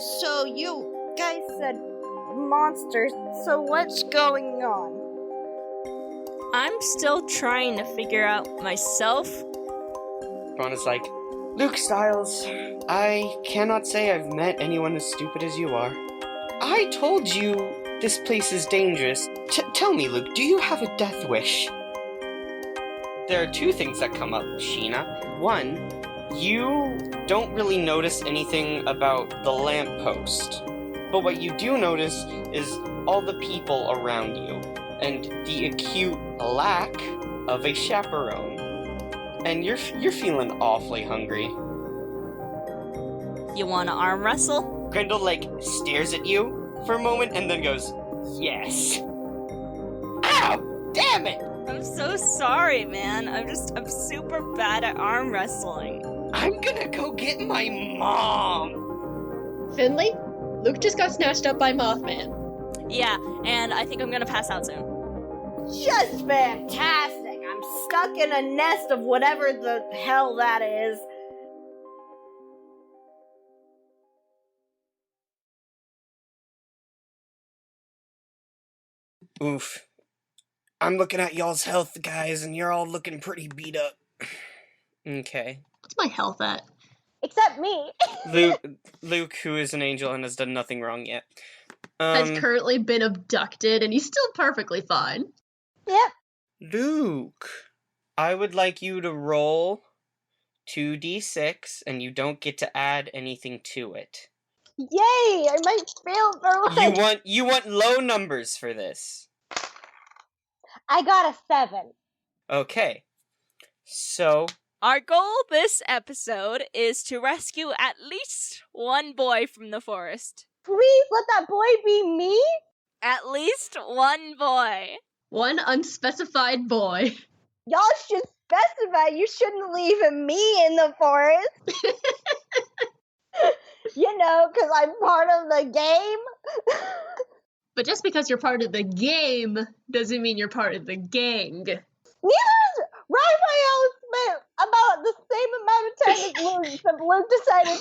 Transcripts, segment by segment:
So you guys said monsters, so what's going on? I'm still trying to figure out myself. Ron is like, Luke Styles, I cannot say I've met anyone as stupid as you are. I told you this place is dangerous. Tell me, Luke, do you have a death wish? There are two things that come up, Sheena. One, you don't really notice anything about the lamppost. But what you do notice is all the people around you, and the acute lack of a chaperone. And you're feeling awfully hungry. You wanna arm wrestle? Grendel, stares at you for a moment and then goes, yes. Ow! Damn it! I'm so sorry, man. I'm super bad at arm wrestling. I'm gonna go get my mom! Finley, Luke just got snatched up by Mothman. Yeah, and I think I'm gonna pass out soon. Just fantastic! I'm stuck in a nest of whatever the hell that is. Oof. I'm looking at y'all's health, guys, and you're all looking pretty beat up. Okay. What's my health at? Except me. Luke, who is an angel and has done nothing wrong yet, Has currently been abducted, and he's still perfectly fine. Yep. Luke, I would like you to roll 2d6, and you don't get to add anything to it. Yay! I might fail for You want low numbers for this. I got a 7. Okay. So, Our goal this episode is to rescue at least one boy from the forest. Please let that boy be me? At least one boy. One unspecified boy. Y'all should specify. You shouldn't leave me in the forest. Because I'm part of the game. But just because you're part of the game doesn't mean you're part of the gang. Neither is Raphael spent about the same amount of time as Luke, except Luke decided,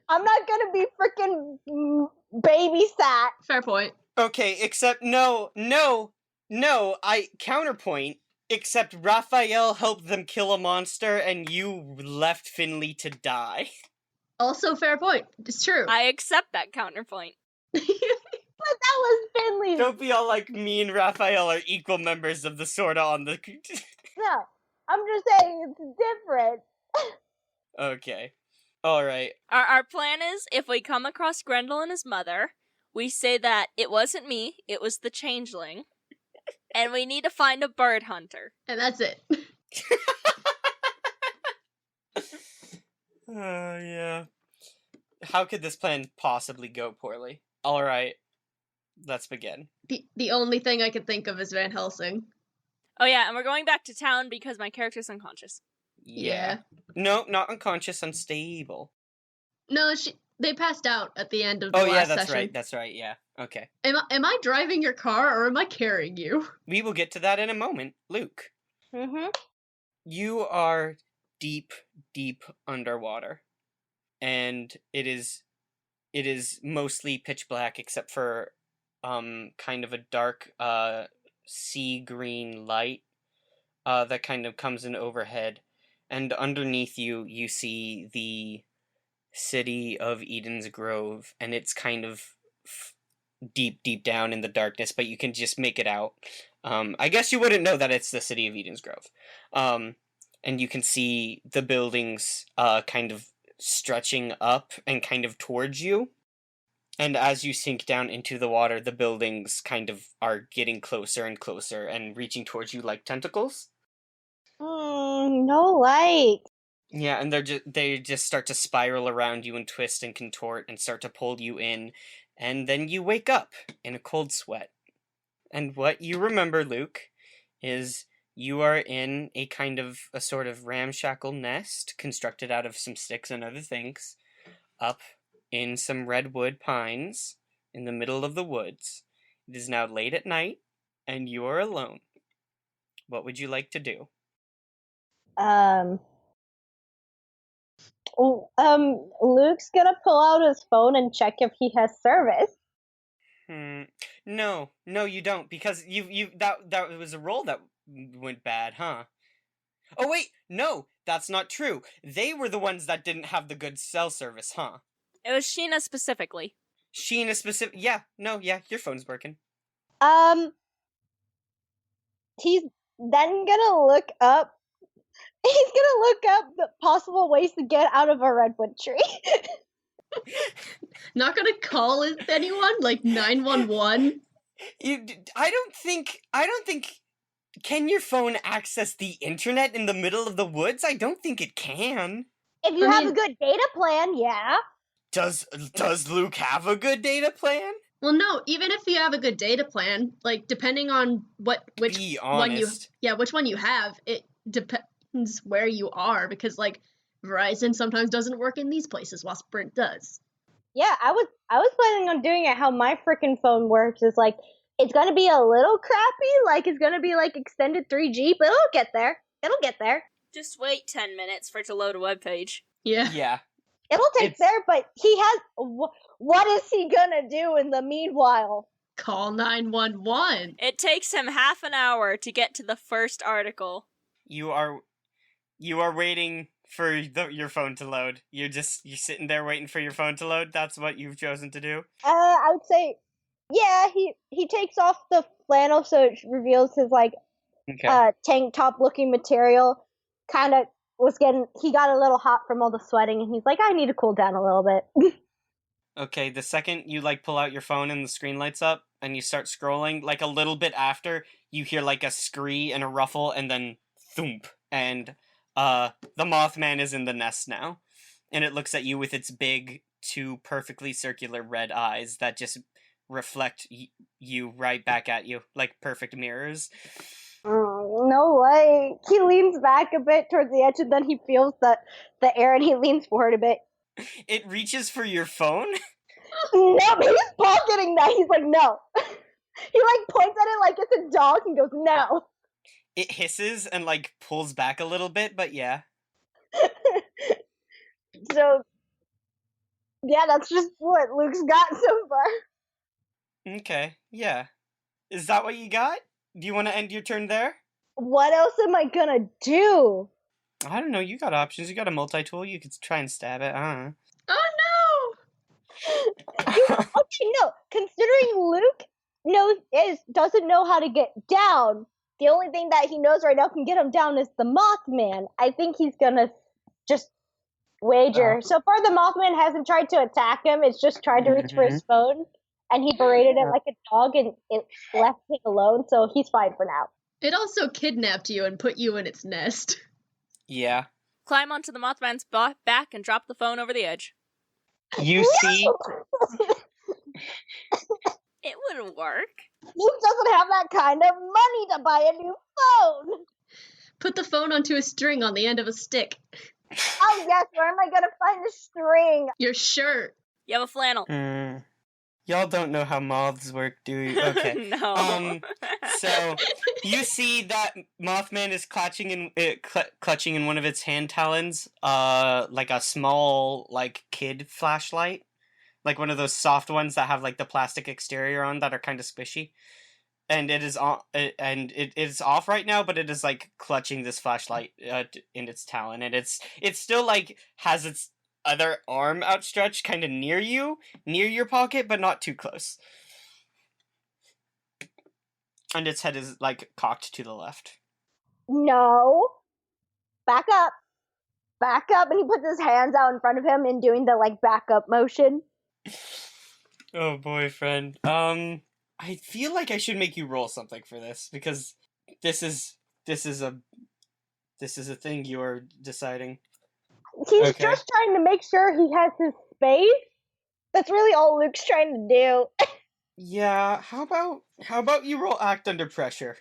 I'm not gonna be freaking babysat. Fair point. okay, except no, I counterpoint, except Raphael helped them kill a monster and you left Finley to die. Also, fair point. It's true. I accept that counterpoint. But that was Finley's. Don't be all like me and Raphael are equal members of the Sorta on the... No, I'm just saying it's different. Okay. Alright. Our plan is, if we come across Grendel and his mother, we say that it wasn't me, it was the changeling, and we need to find a bird hunter. And that's it. Yeah. How could this plan possibly go poorly? Alright. Let's begin. The only thing I could think of is Van Helsing. Oh yeah, and we're going back to town because my character's unconscious. Yeah. No, not unconscious, unstable. No, they passed out at the end of the last session. That's right, yeah. Okay. Am I driving your car or am I carrying you? We will get to that in a moment. Luke. Mm-hmm. You are deep, deep underwater. And it is mostly pitch black except for kind of a dark sea green light that kind of comes in overhead. And underneath you, you see the city of Eden's Grove, and it's kind of deep, deep down in the darkness, but you can just make it out. I guess you wouldn't know that it's the city of Eden's Grove. And you can see the buildings kind of stretching up and kind of towards you. And as you sink down into the water, the buildings kind of are getting closer and closer and reaching towards you like tentacles. No light. Yeah, and they just start to spiral around you and twist and contort and start to pull you in. And then you wake up in a cold sweat. And what you remember, Luke, is you are in a sort of ramshackle nest constructed out of some sticks and other things up in some redwood pines in the middle of the woods. It is now late at night and you are alone. What would you like to do? Luke's gonna pull out his phone and check if he has service. No, you don't, because that was a roll that went bad, huh? Oh wait, no, that's not true. They were the ones that didn't have the good cell service, huh? It was Sheena specifically. Sheena specific. Yeah, your phone's working. He's then gonna look up. He's gonna look up the possible ways to get out of a redwood tree. Not gonna call anyone, like 911? I don't think. Can your phone access the internet in the middle of the woods? I don't think it can. If you have a good data plan, yeah. Does Luke have a good data plan? Well, no. Even if you have a good data plan, like depending on which one you have, it depends where you are, because like Verizon sometimes doesn't work in these places while Sprint does. Yeah, I was planning on doing it how my freaking phone works. Is like it's gonna be a little crappy, like it's gonna be like extended 3G, but it'll get there. Just wait 10 minutes for it to load a web page. Yeah. It'll take there, but he has. What is he gonna do in the meanwhile? Call 911. It takes him half an hour to get to the first article. You are waiting for your phone to load. You're sitting there waiting for your phone to load. That's what you've chosen to do. I would say, yeah. He takes off the flannel so it reveals his tank top looking material. Kind of he got a little hot from all the sweating, and he's like, I need to cool down a little bit. Okay, the second you pull out your phone and the screen lights up and you start scrolling, like a little bit after, you hear like a scree and a ruffle and then thump, and the Mothman is in the nest now, and it looks at you with its big, two perfectly circular red eyes that just reflect you right back at you, like perfect mirrors. No way. He leans back a bit towards the edge, and then he feels the air, and he leans forward a bit. It reaches for your phone? No, he's pocketing that. He's like, no. He points at it like it's a dog and goes, no. It hisses and pulls back a little bit, but yeah. So, yeah, that's just what Luke's got so far. Okay, yeah. Is that what you got? Do you want to end your turn there? What else am I gonna do? I don't know, you got options. You got a multi-tool, you could try and stab it, I don't know. Oh no! Okay, no. Considering Luke doesn't know how to get down, the only thing that he knows right now can get him down is the Mothman. I think he's gonna just wager. So far, the Mothman hasn't tried to attack him. It's just tried to reach for his phone, and he berated it like a dog, and it left him alone, so he's fine for now. It also kidnapped you and put you in its nest. Yeah. Climb onto the Mothman's back and drop the phone over the edge. You see? It wouldn't work. Luke doesn't have that kind of money to buy a new phone. Put the phone onto a string on the end of a stick. Oh yes, where am I gonna find the string? Your shirt. You have a flannel. Y'all don't know how moths work, do you? Okay. No. So you see that Mothman is clutching in one of its hand talons, like a small, kid flashlight, like one of those soft ones that have the plastic exterior on that are kind of squishy. And it is on, and it is off right now, but it is clutching this flashlight in its talon, and it's still has its other arm outstretched kind of near your pocket, but not too close. And its head is cocked to the left. No. Back up, and he puts his hands out in front of him and doing the back up motion. Oh, boyfriend. I feel like I should make you roll something for this, because this is a thing you are deciding. He's just trying to make sure he has his space. That's really all Luke's trying to do. Yeah, how about you roll act under pressure?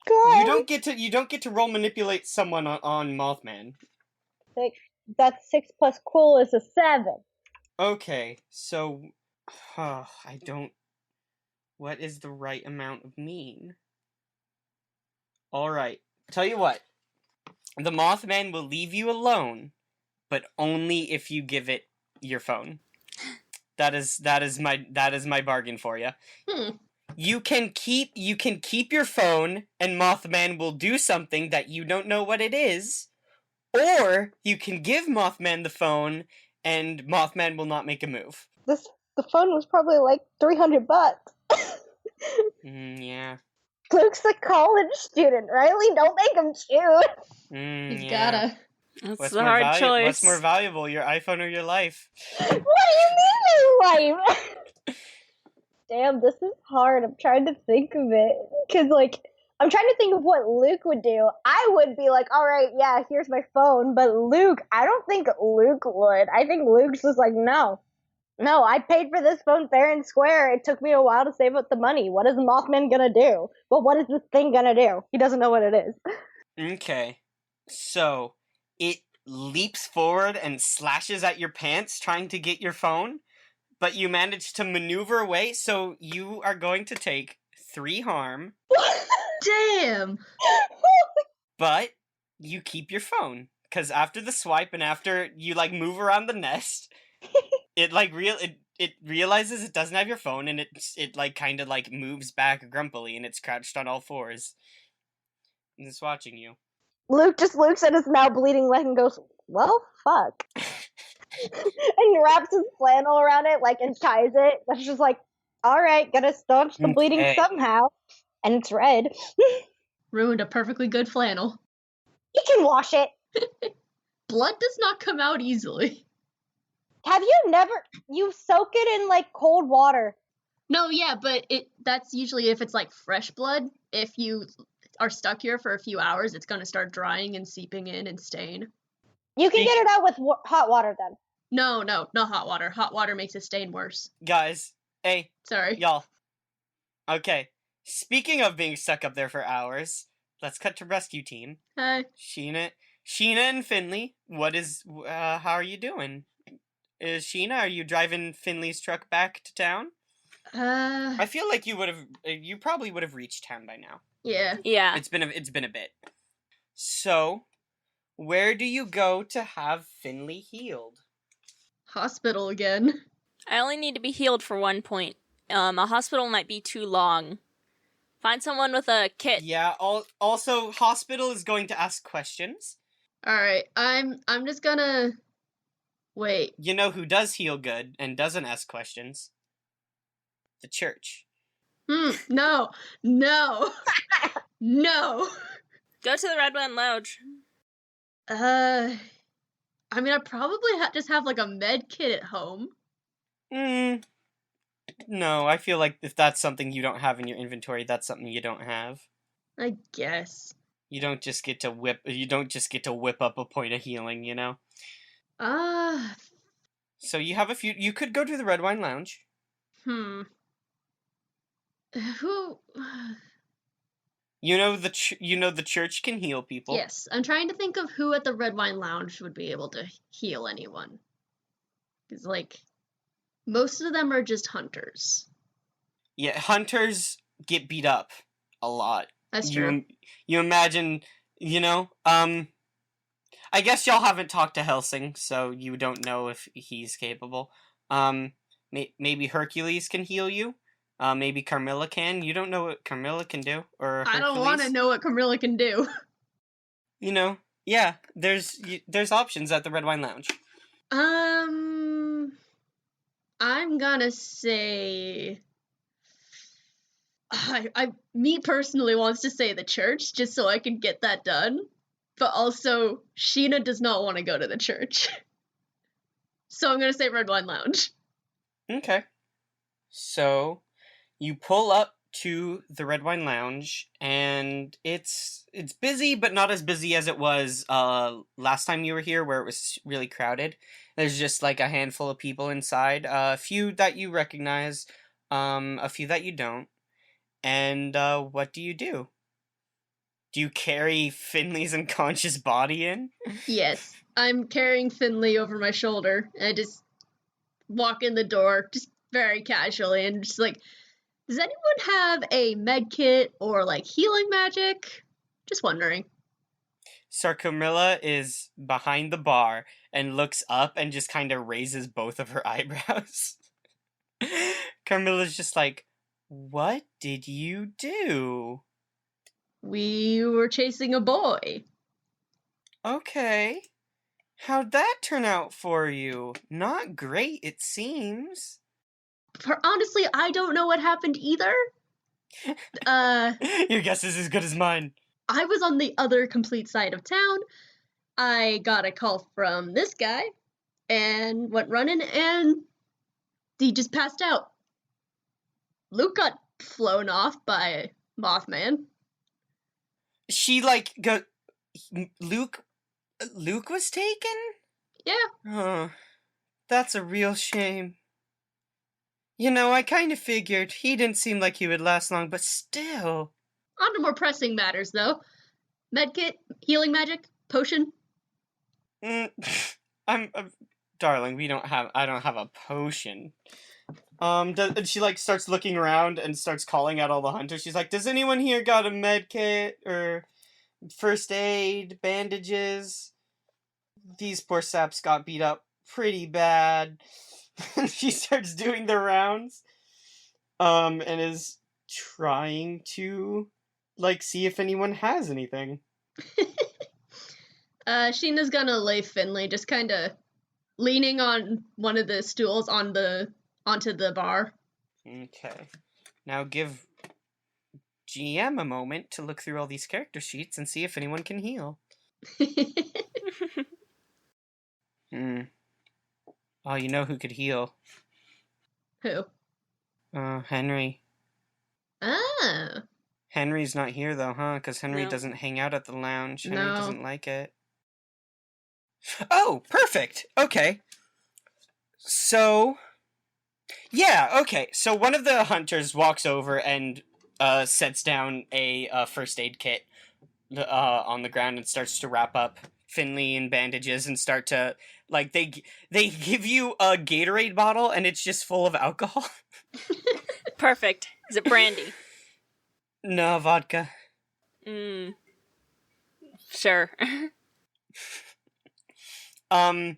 God. You don't get to roll manipulate someone on Mothman. That's 6 plus cool is a 7. Okay, so what is the right amount of mean? Alright, tell you what, The Mothman will leave you alone, but only if you give it your phone. That is my bargain for you. You can keep your phone, and Mothman will do something that you don't know what it is, or you can give Mothman the phone, and Mothman will not make a move. The phone was probably like $300. Yeah. Luke's a college student, Riley. Don't make him choose. He's Yeah. gotta. That's a hard choice. What's more valuable, your iPhone or your life? What do you mean, your life? Damn, this is hard. I'm trying to think of it. Because, like, I'm trying to think of what Luke would do. I would be like, alright, yeah, here's my phone. But Luke, I don't think Luke would. I think Luke's just like, no. No, I paid for this phone fair and square. It took me a while to save up the money. What is the Mothman gonna do? Well, what is this thing gonna do? He doesn't know what it is. Okay. So, it leaps forward and slashes at your pants trying to get your phone, but you manage to maneuver away, so you are going to take 3 harm. Damn! But you keep your phone, because after the swipe and after you, like, move around the nest, it, like, it realizes it doesn't have your phone, and it like, kind of, like, moves back grumpily, and it's crouched on all fours. And it's watching you. Luke just looks at his now bleeding leg and goes, well, fuck. And wraps his flannel around it, like, and ties it. That's just like, alright, gotta staunch the bleeding somehow. And it's red. Ruined a perfectly good flannel. You can wash it. Blood does not come out easily. Have you soak it in, like, cold water. No, yeah, but that's usually if it's, like, fresh blood. If you are stuck here for a few hours, it's gonna start drying and seeping in and stain. You can get it out with hot water, then. No, not hot water. Hot water makes a stain worse. Guys, hey. Sorry. Y'all. Okay. Speaking of being stuck up there for hours, let's cut to rescue team. Hi. Sheena and Finley, how are you doing? Sheena, are you driving Finley's truck back to town? I feel like you probably would have reached town by now. Yeah. Yeah. It's been a bit. So, where do you go to have Finley healed? Hospital again. I only need to be healed for 1 point. A hospital might be too long. Find someone with a kit. Yeah, also, hospital is going to ask questions. Alright, I'm just gonna... Wait. You know who does heal good and doesn't ask questions? The church. No. No. No. Go to the Red One Lounge. I mean, I probably just have, like, a med kit at home. No, I feel like if that's something you don't have in your inventory, that's something you don't have. I guess. You don't just get to whip up a point of healing, you know? So you have a few. You could go to the Red Wine Lounge. Who? You know the church can heal people. Yes, I'm trying to think of who at the Red Wine Lounge would be able to heal anyone. Because, like, most of them are just hunters. Yeah, hunters get beat up a lot. That's true. You imagine, I guess y'all haven't talked to Helsing, so you don't know if he's capable. Maybe Hercules can heal you. Maybe Carmilla can. You don't know what Carmilla can do, or Hercules. I don't want to know what Carmilla can do. Yeah, there's options at the Red Wine Lounge. I'm gonna say... me personally wants to say the church, just so I can get that done. But also, Sheena does not want to go to the church. So I'm gonna say Red Wine Lounge. Okay. So, you pull up to the Red Wine Lounge, and it's busy, but not as busy as it was last time you were here, where it was really crowded. There's just like a handful of people inside, a few that you recognize, a few that you don't. And what do? Do you carry Finley's unconscious body in? Yes, I'm carrying Finley over my shoulder, and I just walk in the door, just very casually, and just like, does anyone have a med kit or, like, healing magic? Just wondering. So Camilla is behind the bar and looks up and just kind of raises both of her eyebrows. Carmilla's just like, what did you do? We were chasing a boy. Okay. How'd that turn out for you? Not great, it seems. Honestly, I don't know what happened either. Your guess is as good as mine. I was on the other complete side of town. I got a call from this guy and went running, and he just passed out. Luke got flown off by Mothman. She Luke was taken? Yeah. Oh, that's a real shame. You know, I kind of figured. He didn't seem like he would last long, but still. On to more pressing matters, though. Medkit, healing magic, potion. Darling, I don't have a potion. And she starts looking around and starts calling out all the hunters. She's like, does anyone here got a med kit or first aid, bandages? These poor saps got beat up pretty bad. She starts doing the rounds, and is trying to, see if anyone has anything. Sheena's gonna lay Finley, just kind of leaning on one of the stools onto the bar. Okay. Now give GM a moment to look through all these character sheets and see if anyone can heal. Oh, you know who could heal? Who? Henry. Oh. Henry's not here, though, huh? Because Henry No. doesn't hang out at the lounge. No. Henry doesn't like it. Oh, perfect! Okay. So... Yeah, okay. So one of the hunters walks over and sets down a first aid kit on the ground and starts to wrap up Finley in bandages and start to... they give you a Gatorade bottle and it's just full of alcohol. Perfect. Is it brandy? No, vodka. Sure. The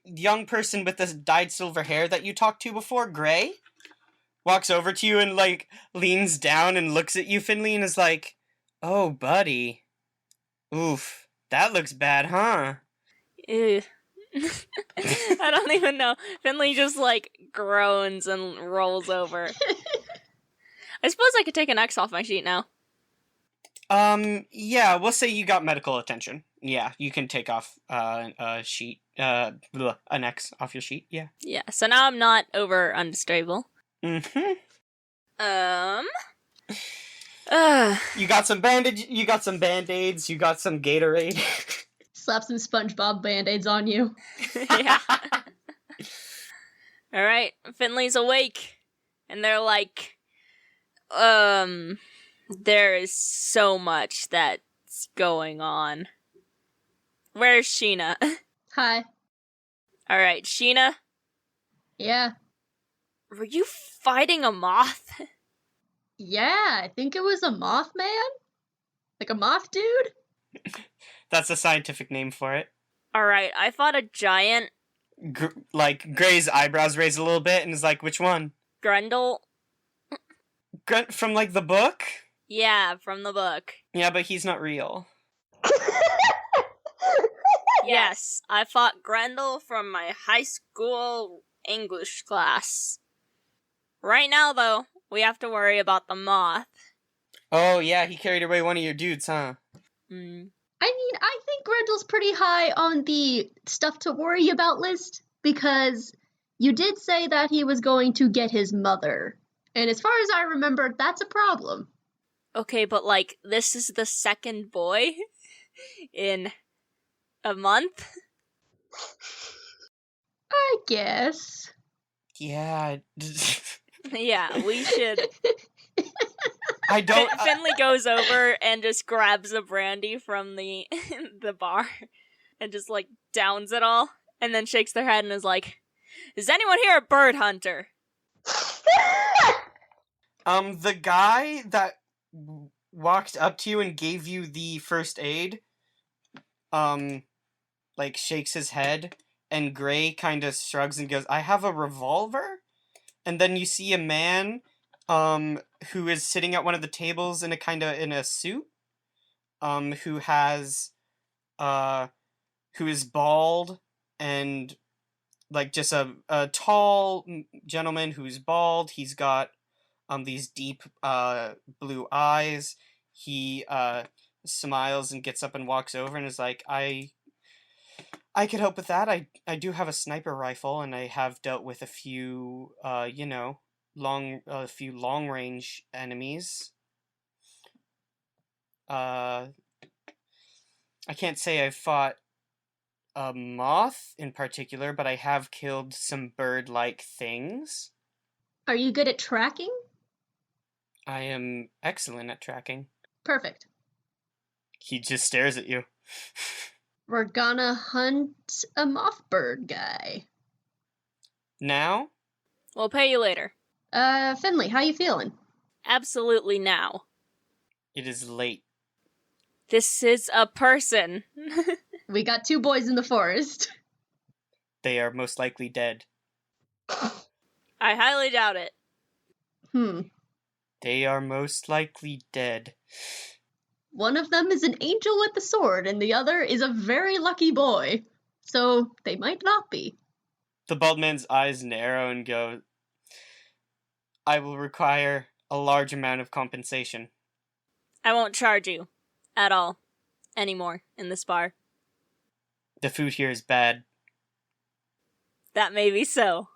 young person with the dyed silver hair that you talked to before, Gray, walks over to you and leans down and looks at you, Finley, and is like, "Oh, buddy. Oof, that looks bad, huh?" Ew. I don't even know. Finley just groans and rolls over. I suppose I could take an X off my sheet now. Yeah, we'll say you got medical attention. Yeah, you can take off a sheet, an X off your sheet, yeah. Yeah, so now I'm not over unstable. Mm-hmm. You got some band-aids, you got some Gatorade. Slap some SpongeBob band-aids on you. Yeah. Alright, Finley's awake. And they're like, there is so much that's going on. Where's Sheena? Hi. Alright, Sheena? Yeah. Were you fighting a moth? Yeah, I think it was a Mothman? Like a moth dude? That's a scientific name for it. Alright, I fought a giant... Gray's eyebrows raise a little bit and is like, which one? Grendel? From, the book? Yeah, from the book. Yeah, but he's not real. Yes, I fought Grendel from my high school English class. Right now, though, we have to worry about the moth. Oh, yeah, he carried away one of your dudes, huh? I mean, I think Grendel's pretty high on the stuff to worry about list, because you did say that he was going to get his mother. And as far as I remember, that's a problem. Okay, but this is the second boy in a month? I guess. Yeah. Yeah, we should. I don't. Finley goes over and just grabs a brandy from the bar and just downs it all, and then shakes their head and is like, "Is anyone here a bird hunter?" The guy that walked up to you and gave you the first aid, like shakes his head, and Gray kind of shrugs and goes, I have a revolver? And then you see a man, who is sitting at one of the tables in a suit, who is bald and like just a tall gentleman who's bald. He's got these deep blue eyes. He smiles and gets up and walks over and is like, I could help with that. I do have a sniper rifle, and I have dealt with a few long range enemies. I can't say I've fought a moth in particular, but I have killed some bird-like things. Are you good at tracking? I am excellent at tracking. Perfect. He just stares at you. We're gonna hunt a moth bird guy. Now? We'll pay you later. Finley, how you feeling? Absolutely now. It is late. This is a person. We got 2 boys in the forest. They are most likely dead. I highly doubt it. They are most likely dead. One of them is an angel with a sword, and the other is a very lucky boy. So, they might not be. The bald man's eyes narrow and go, I will require a large amount of compensation. I won't charge you. At all. Anymore. In this bar. The food here is bad. That may be so.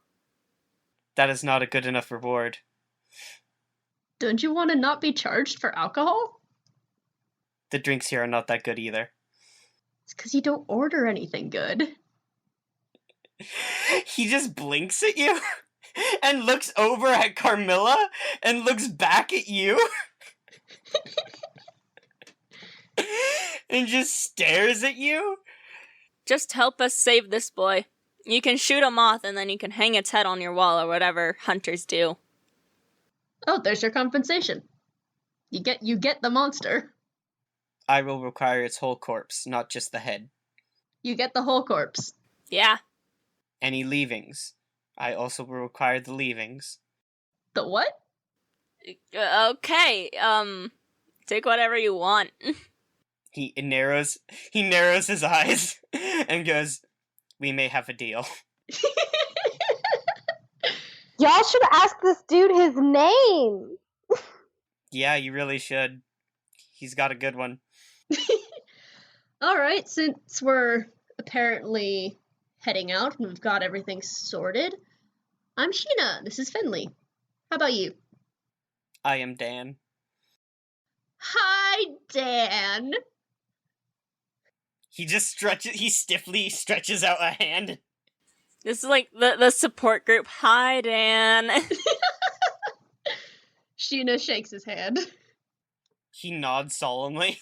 That is not a good enough reward. Don't you want to not be charged for alcohol? The drinks here are not that good either. It's because you don't order anything good. He just blinks at you and looks over at Carmilla and looks back at you and just stares at you. Just help us save this boy. You can shoot a moth and then you can hang its head on your wall or whatever hunters do. Oh, there's your compensation. You get the monster. I will require its whole corpse, not just the head. You get the whole corpse. Yeah. Any leavings. I also will require the leavings. The what? Okay, take whatever you want. He narrows his eyes and goes, we may have a deal. Y'all should ask this dude his name. Yeah, you really should. He's got a good one. Alright, since we're apparently heading out and we've got everything sorted, I'm Sheena. This is Finley. How about you? I am Dan. Hi, Dan. He stiffly stretches out a hand. This is like the support group. Hi, Dan. Sheena shakes his hand. He nods solemnly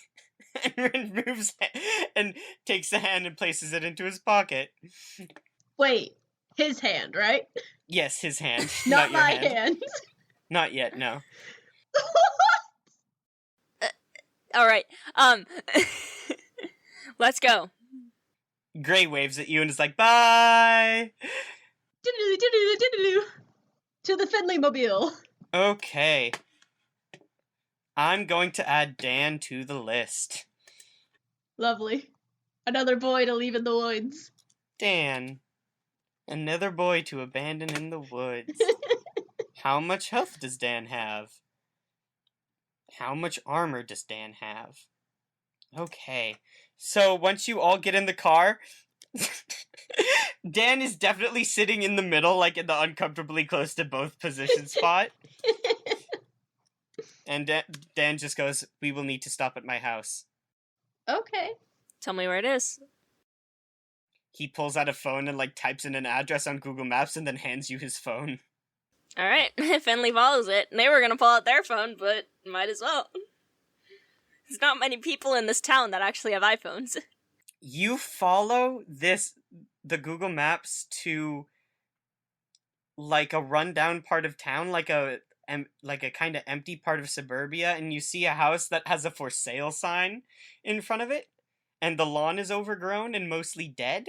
and moves and takes the hand and places it into his pocket. Wait, his hand, right? Yes, his hand. Not your my hand. hand. Not yet, no. Alright, let's go. Gray waves at you and is like, bye! To the Finley mobile. Okay. I'm going to add Dan to the list. Lovely. Another boy to leave in the woods. Dan. Another boy to abandon in the woods. How much health does Dan have? How much armor does Dan have? Okay. So once you all get in the car, Dan is definitely sitting in the middle, like in the uncomfortably close to both position spot. And Dan just goes, we will need to stop at my house. Okay. Tell me where it is. He pulls out a phone and like types in an address on Google Maps and then hands you his phone. Alright, Finley follows it. They were gonna pull out their phone, but might as well. There's not many people in this town that actually have iPhones. You follow the Google Maps to like a rundown part of town, like a like a kind of empty part of suburbia, and you see a house that has a for sale sign in front of it, and the lawn is overgrown and mostly dead.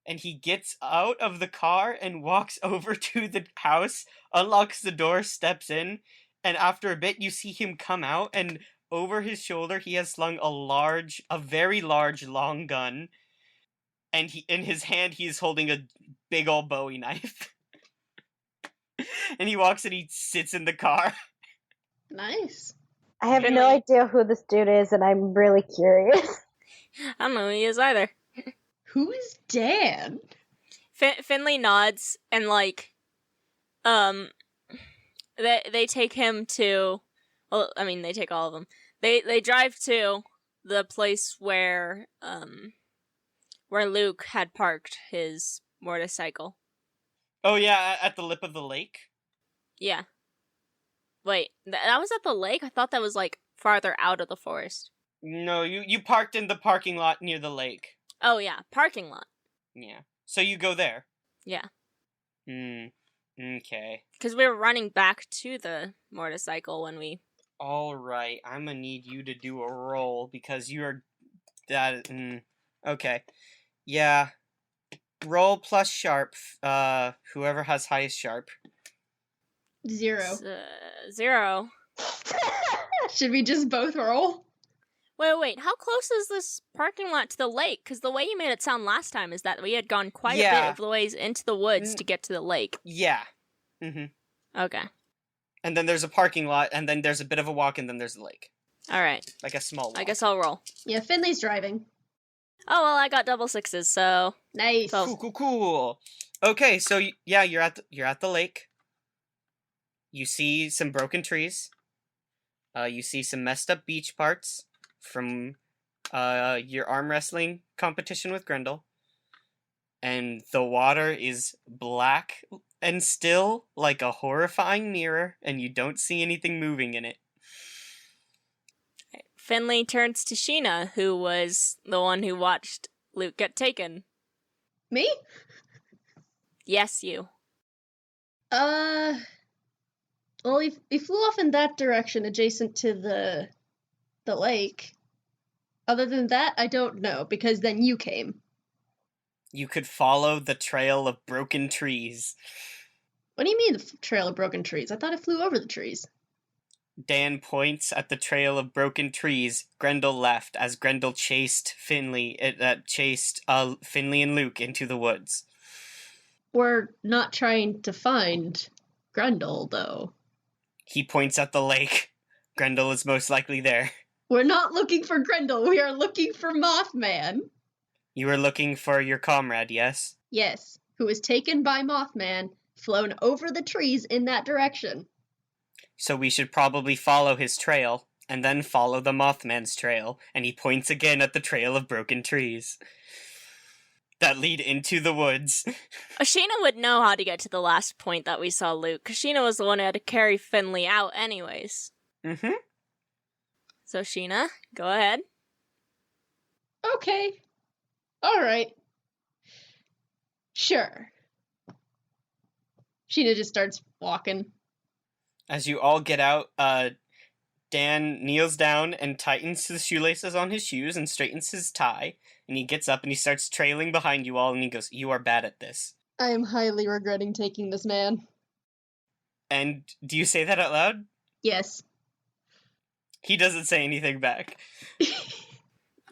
And he gets out of the car and walks over to the house, unlocks the door, steps in, and after a bit you see him come out, and over his shoulder he has slung a very large long gun, and in his hand he is holding a big old Bowie knife. And he walks and he sits in the car. Nice. I have no idea who this dude is, and I'm really curious. I don't know who he is either. Who is Dan? Finley nods and they take him to. Well, I mean, they take all of them. They drive to the place where Luke had parked his motorcycle. Oh yeah, at the lip of the lake. Yeah. Wait, that was at the lake? I thought that was farther out of the forest. No, you parked in the parking lot near the lake. Oh yeah, parking lot. Yeah. So you go there? Yeah. Okay. Because we were running back to the motorcycle when we... Alright, I'm gonna need you to do a roll, because you're... Okay. Yeah. Roll plus sharp. Whoever has highest sharp. 0. 0. Should we just both roll? Wait, how close is this parking lot to the lake? Because the way you made it sound last time is that we had gone quite a bit of the ways into the woods to get to the lake. Yeah. Mm-hmm. Okay. And then there's a parking lot, and then there's a bit of a walk, and then there's the lake. Alright. Like a small walk. I guess I'll roll. Yeah, Finley's driving. Oh, well, I got double 6s, so... Nice. Cool. Okay, so, yeah, you're at the lake. You see some broken trees. You see some messed up beach parts from your arm wrestling competition with Grendel. And the water is black and still, like a horrifying mirror, and you don't see anything moving in it. Finley turns to Sheena, who was the one who watched Luke get taken. Me? Yes, you. Well, he flew off in that direction, adjacent to the lake. Other than that, I don't know, because then you came. You could follow the trail of broken trees. What do you mean, the trail of broken trees? I thought it flew over the trees. Dan points at the trail of broken trees Grendel left as Grendel chased Finley and Luke into the woods. We're not trying to find Grendel, though. He points at the lake. Grendel is most likely there. We're not looking for Grendel. We are looking for Mothman. You are looking for your comrade, yes? Yes, who was taken by Mothman, flown over the trees in that direction. So we should probably follow his trail, and then follow the Mothman's trail, and he points again at the trail of broken trees that lead into the woods. Sheena would know how to get to the last point that we saw Luke, because Sheena was the one who had to carry Finley out anyways. Mm-hmm. So Sheena, go ahead. Okay. Alright. Sure. Sheena just starts walking. As you all get out, Dan kneels down and tightens the shoelaces on his shoes and straightens his tie, and he gets up and he starts trailing behind you all, and he goes, "You are bad at this." I am highly regretting taking this man. And do you say that out loud? Yes. He doesn't say anything back.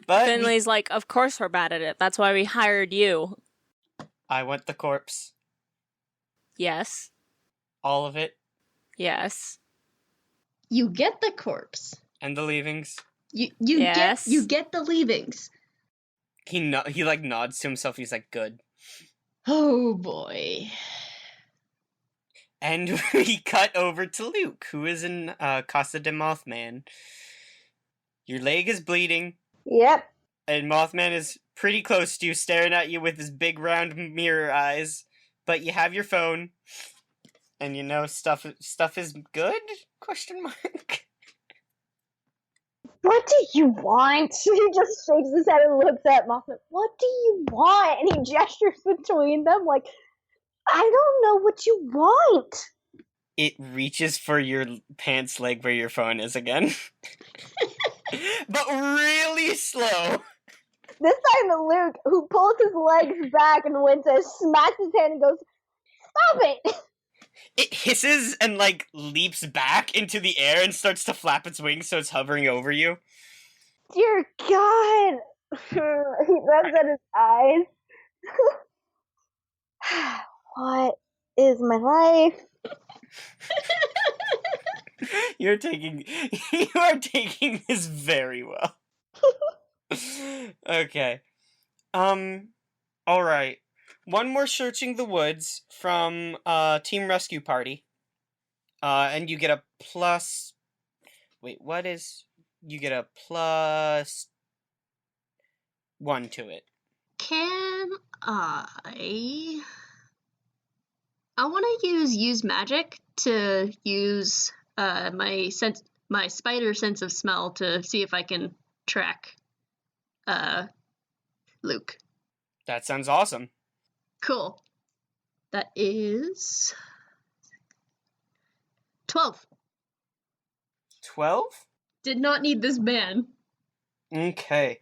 But Finley's like, of course we're bad at it. That's why we hired you. I want the corpse. Yes. All of it. Yes. You get the corpse. And the leavings. You Yes. get the leavings. He nods to himself. He's like, good. Oh boy. And we cut over to Luke, who is in Casa de Mothman. Your leg is bleeding. Yep. And Mothman is pretty close to you, staring at you with his big round mirror eyes. But you have your phone. And you know stuff is good? Question mark. What do you want? He just shakes his head and looks at Mothman. What do you want? And he gestures between them like, I don't know what you want. it reaches for your pants leg where your phone is again. But really slow. This time Luke, who pulls his legs back and Winter smacks his hand and goes, "Stop it!" It hisses and, like, leaps back into the air and starts to flap its wings so it's hovering over you. Dear God. He rubs at his eyes. What is my life? You are taking this very well. Okay. Alright. One more searching the woods from Team Rescue Party. And you get a plus... Wait, what is... You get a plus... 1 to it. Can I want to use magic to use my spider sense of smell to see if I can track Luke. That sounds awesome. Cool. That is 12. 12? Did not need this man. Okay.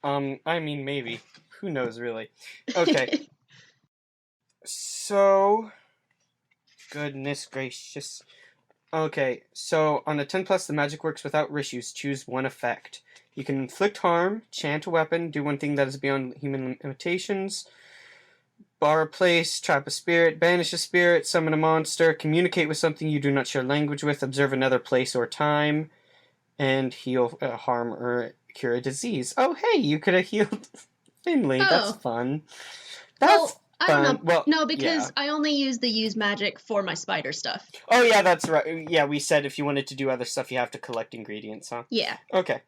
I mean, maybe. Who knows, really? Okay. So... Goodness gracious. Okay, so on a 10 plus, the magic works without issues. Choose one effect. You can inflict harm, chant a weapon, do one thing that is beyond human limitations, bar a place, trap a spirit, banish a spirit, summon a monster, communicate with something you do not share language with, observe another place or time, and heal harm or cure a disease. Oh, hey, you could have healed Finley. That's fun. That's I don't know. Well, no, because I only use magic for my spider stuff. Oh, yeah, that's right. Yeah, we said if you wanted to do other stuff, you have to collect ingredients, huh? Yeah. Okay.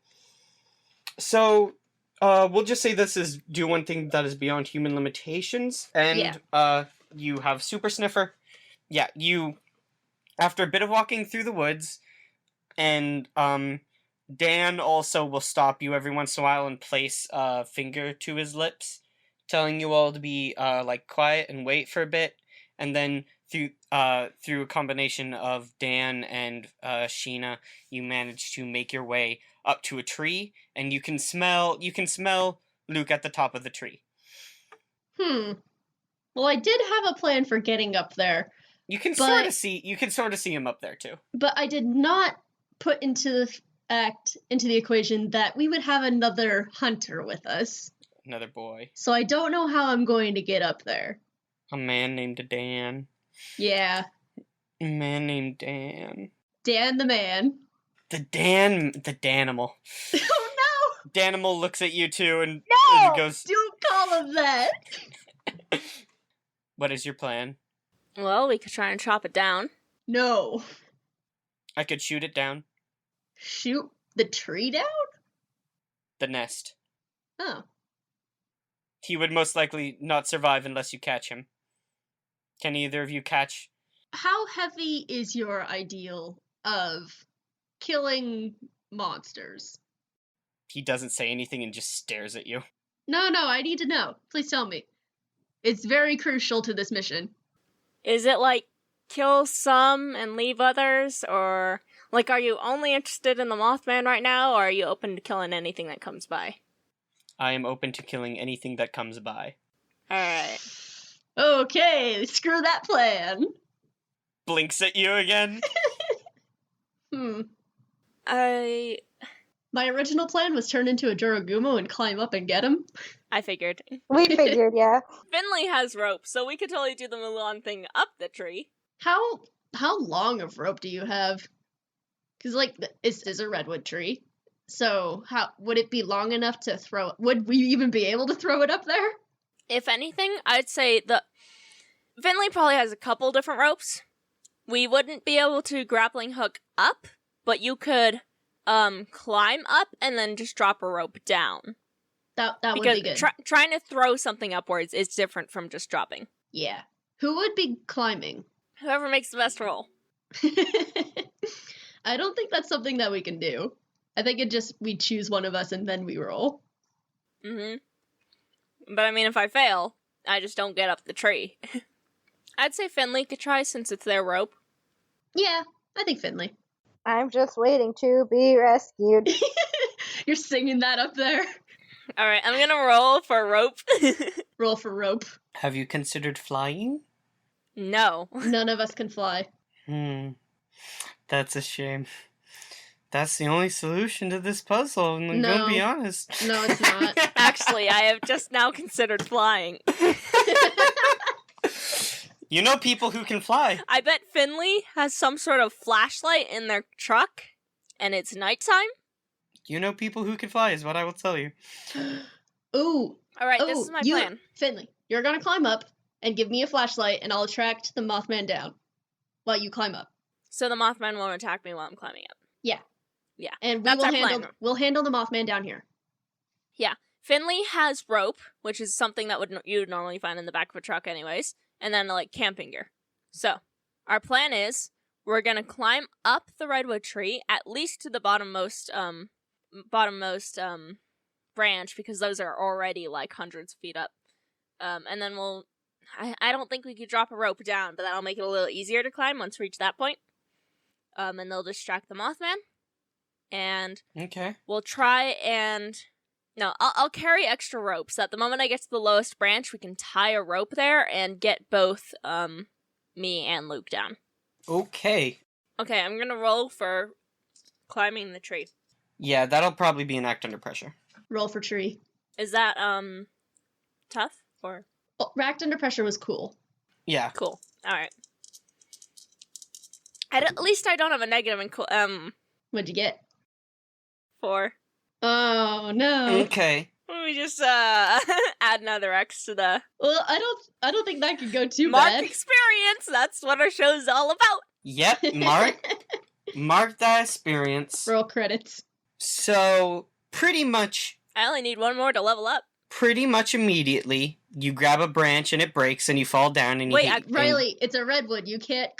So, we'll just say this is do one thing that is beyond human limitations, and you have Super Sniffer. Yeah, you, after a bit of walking through the woods, and Dan also will stop you every once in a while and place a finger to his lips, telling you all to be quiet and wait for a bit, and then through a combination of Dan and Sheena, you manage to make your way up to a tree, and you can smell Luke at the top of the tree. Well, I did have a plan for getting up there. You can sort of see him up there too. But I did not put into the equation that we would have another hunter with us. Another boy. So I don't know how I'm going to get up there. A man named Dan. Yeah. A man named Dan. Dan the man. The Danimal. Oh no! Danimal looks at you too and goes, don't call him that! What is your plan? Well, we could try and chop it down. No. I could shoot it down. Shoot the tree down? The nest. Oh. He would most likely not survive unless you catch him. Can either of you catch? How heavy is your ideal of killing monsters? He doesn't say anything and just stares at you. No, I need to know. Please tell me. It's very crucial to this mission. Is it kill some and leave others, or are you only interested in the Mothman right now, or are you open to killing anything that comes by? I am open to killing anything that comes by. Alright. Okay, screw that plan. Blinks at you again. My original plan was turn into a Jorogumo and climb up and get him. I figured. We figured, yeah. Finley has rope, so we could totally do the Mulan thing up the tree. How long of rope do you have? Because, this is a redwood tree. So, how would it be long enough to throw it? Would we even be able to throw it up there? If anything, I'd say Finley probably has a couple different ropes. We wouldn't be able to grappling hook up, but you could climb up and then just drop a rope down. That would be good. Trying to throw something upwards is different from just dropping. Yeah. Who would be climbing? Whoever makes the best roll. I don't think that's something that we can do. I think we choose one of us and then we roll. Mm-hmm. But if I fail, I just don't get up the tree. I'd say Finley could try since it's their rope. Yeah, I think Finley. I'm just waiting to be rescued. You're singing that up there. Alright, I'm gonna roll for rope. Roll for rope. Have you considered flying? No. None of us can fly. That's a shame. That's the only solution to this puzzle, and I'm gonna be honest. No, it's not. Actually, I have just now considered flying. You know people who can fly. I bet Finley has some sort of flashlight in their truck, and it's nighttime. You know people who can fly is what I will tell you. Ooh. Alright, this is my plan. Finley, you're gonna climb up and give me a flashlight, and I'll attract the Mothman down while you climb up. So the Mothman won't attack me while I'm climbing up. Yeah. Yeah. And That's our plan. we'll handle the Mothman down here. Yeah. Finley has rope, which is something that you would normally find in the back of a truck anyways, and then like camping gear. So, our plan is we're going to climb up the redwood tree at least to the bottommost branch, because those are already like hundreds of feet up. And then I don't think we could drop a rope down, but that'll make it a little easier to climb once we reach that point. And they'll distract the Mothman. And okay, we'll try and... No, I'll carry extra ropes. So at the moment I get to the lowest branch, we can tie a rope there and get both me and Luke down. Okay, I'm gonna roll for climbing the tree. Yeah, that'll probably be an act under pressure. Roll for tree. Is that tough or? Oh, racked under pressure was cool. Yeah. Cool. All right. At least I don't have a negative in What'd you get? 4. Oh no. Okay. Let me just add another X to the Well, I don't think that could go too Mark bad. experience. That's what our show's all about. Yep, mark that experience. Roll credits. So, pretty much I only need one more to level up. Pretty much immediately, you grab a branch and it breaks and you fall down and you Wait, Riley, it's a redwood. You can't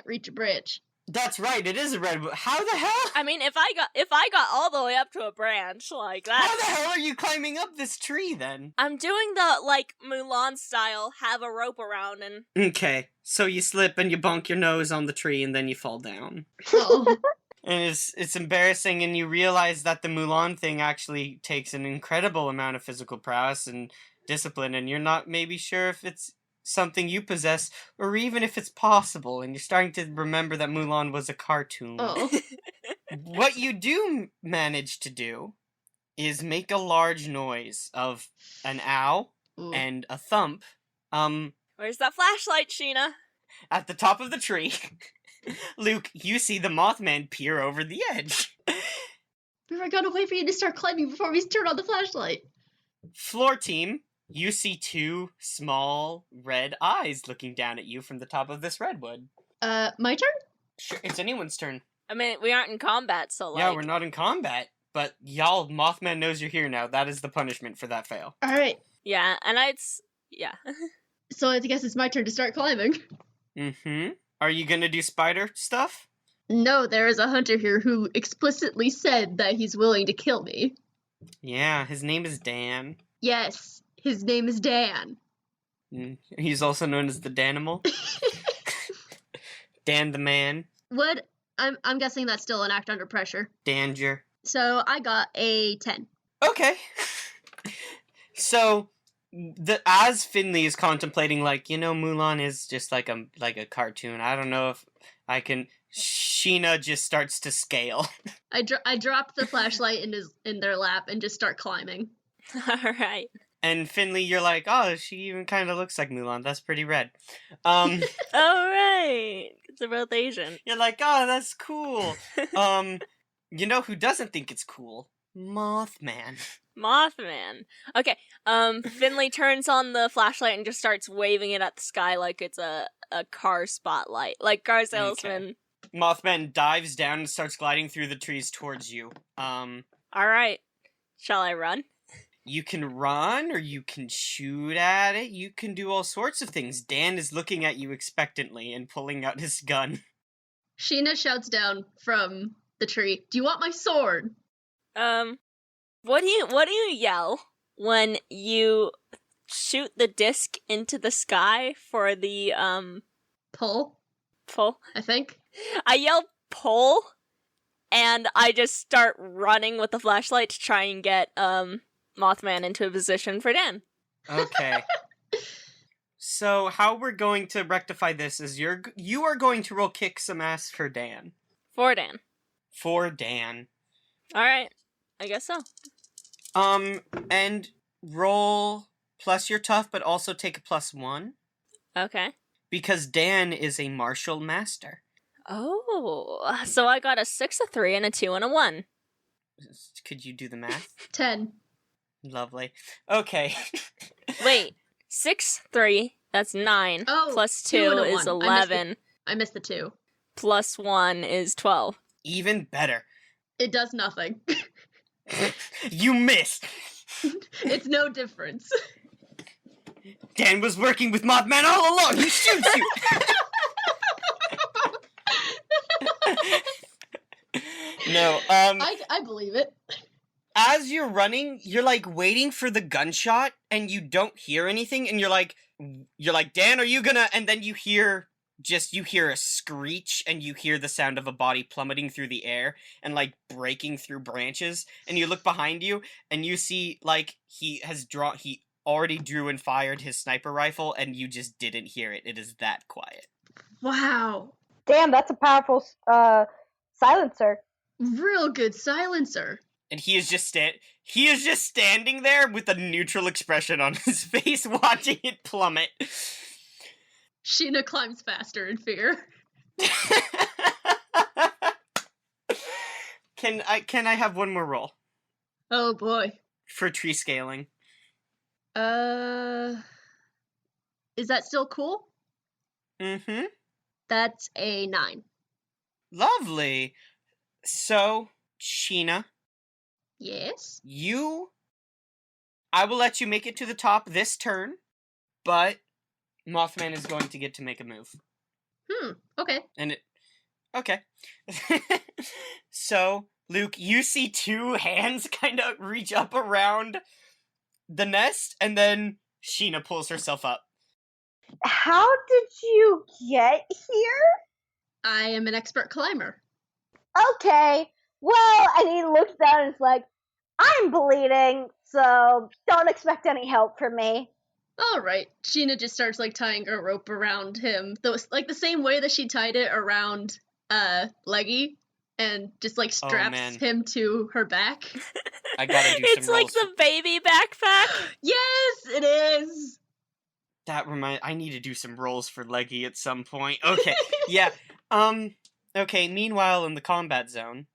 reach a branch. That's right, it is a redwood. How the hell? I mean, if I got all the way up to a branch like that. How the hell are you climbing up this tree then? I'm doing the like Mulan style, have a rope around and. Okay, so you slip and you bonk your nose on the tree and then you fall down. Oh. And it's embarrassing, and you realize that the Mulan thing actually takes an incredible amount of physical prowess and discipline, and you're not maybe sure if it's something you possess, or even if it's possible, and you're starting to remember that Mulan was a cartoon. Oh. What you do manage to do is make a large noise of an ow Ooh. and a thump. Where's that flashlight, Sheena? At the top of the tree. Luke, you see the Mothman peer over the edge. I gotta wait for you to start climbing before we turn on the flashlight. Floor team, you see 2 small red eyes looking down at you from the top of this redwood. My turn? Sure, it's anyone's turn. I mean, we aren't in combat, so like. Yeah, we're not in combat, but y'all, Mothman knows you're here now. That is the punishment for that fail. Alright. Yeah, and yeah. So I guess it's my turn to start climbing. Mm-hmm. Are you gonna do spider stuff? No, there is a hunter here who explicitly said that he's willing to kill me. Yeah, his name is Dan. Yes, his name is Dan. He's also known as the Danimal. Dan the man. What? I'm guessing that's still an act under pressure. Danger. So I got a 10. Okay. So, as Finley is contemplating, like, Mulan is just like a cartoon. I don't know if I can. Sheena just starts to scale. I dropped the flashlight in their lap and just start climbing. All right. And Finley, you're like, oh, she even kind of looks like Mulan. That's pretty red. All right. It's about Asian. You're like, oh, that's cool. You know who doesn't think it's cool? Mothman. Okay. Finley turns on the flashlight and just starts waving it at the sky like it's a car spotlight, like car salesman. Okay. Mothman dives down and starts gliding through the trees towards you. All right. Shall I run? You can run, or you can shoot at it. You can do all sorts of things. Dan is looking at you expectantly and pulling out his gun. Sheena shouts down from the tree, "Do you want my sword?" What do you yell when you shoot the disc into the sky for the Pull, pull? I think. I yell pull, and I just start running with the flashlight to try and get Mothman into a position for Dan. Okay. So how we're going to rectify this is you are going to roll kick some ass for Dan. For Dan. For Dan. Alright. I guess so. And roll plus your tough, but also take a +1. Okay. Because Dan is a martial master. Oh, so I got a 6, a 3, and a 2, and a 1. Could you do the math? 10. Lovely. Okay. Wait, 6, 3, that's 9. Oh, plus 2 2 and a is 1. 11. I missed the 2. Plus 1 is 12. Even better. It does nothing. You missed! It's no difference. Dan was working with Mothman all along! He shoots you! No, I believe it. as you're running, you're like waiting for the gunshot and you don't hear anything and you're like, Dan, are you gonna, and then you hear a screech and you hear the sound of a body plummeting through the air and like breaking through branches and you look behind you and you see like he already drew and fired his sniper rifle and you just didn't hear it. It is that quiet. Wow. Damn, that's a powerful silencer. Real good silencer. And he is just standing there with a neutral expression on his face watching it plummet. Sheena climbs faster in fear. Can I have one more roll Oh boy. for tree scaling? Is that still cool? Mm-hmm. That's a 9. Lovely. So, Sheena, Yes? I will let you make it to the top this turn, but Mothman is going to get to make a move. Okay. Okay. So, Luke, you see 2 hands kind of reach up around the nest, and then Sheena pulls herself up. How did you get here? I am an expert climber. Okay, well, and he looks down and is like, I'm bleeding, so don't expect any help from me. Alright. Sheena just starts like tying a rope around him. Like the same way that she tied it around Leggy and just like straps him to her back. I gotta do some It's like rolls. the baby backpack. Yes, it is. I need to do some rolls for Leggy at some point. Okay, yeah. Okay, meanwhile in the combat zone,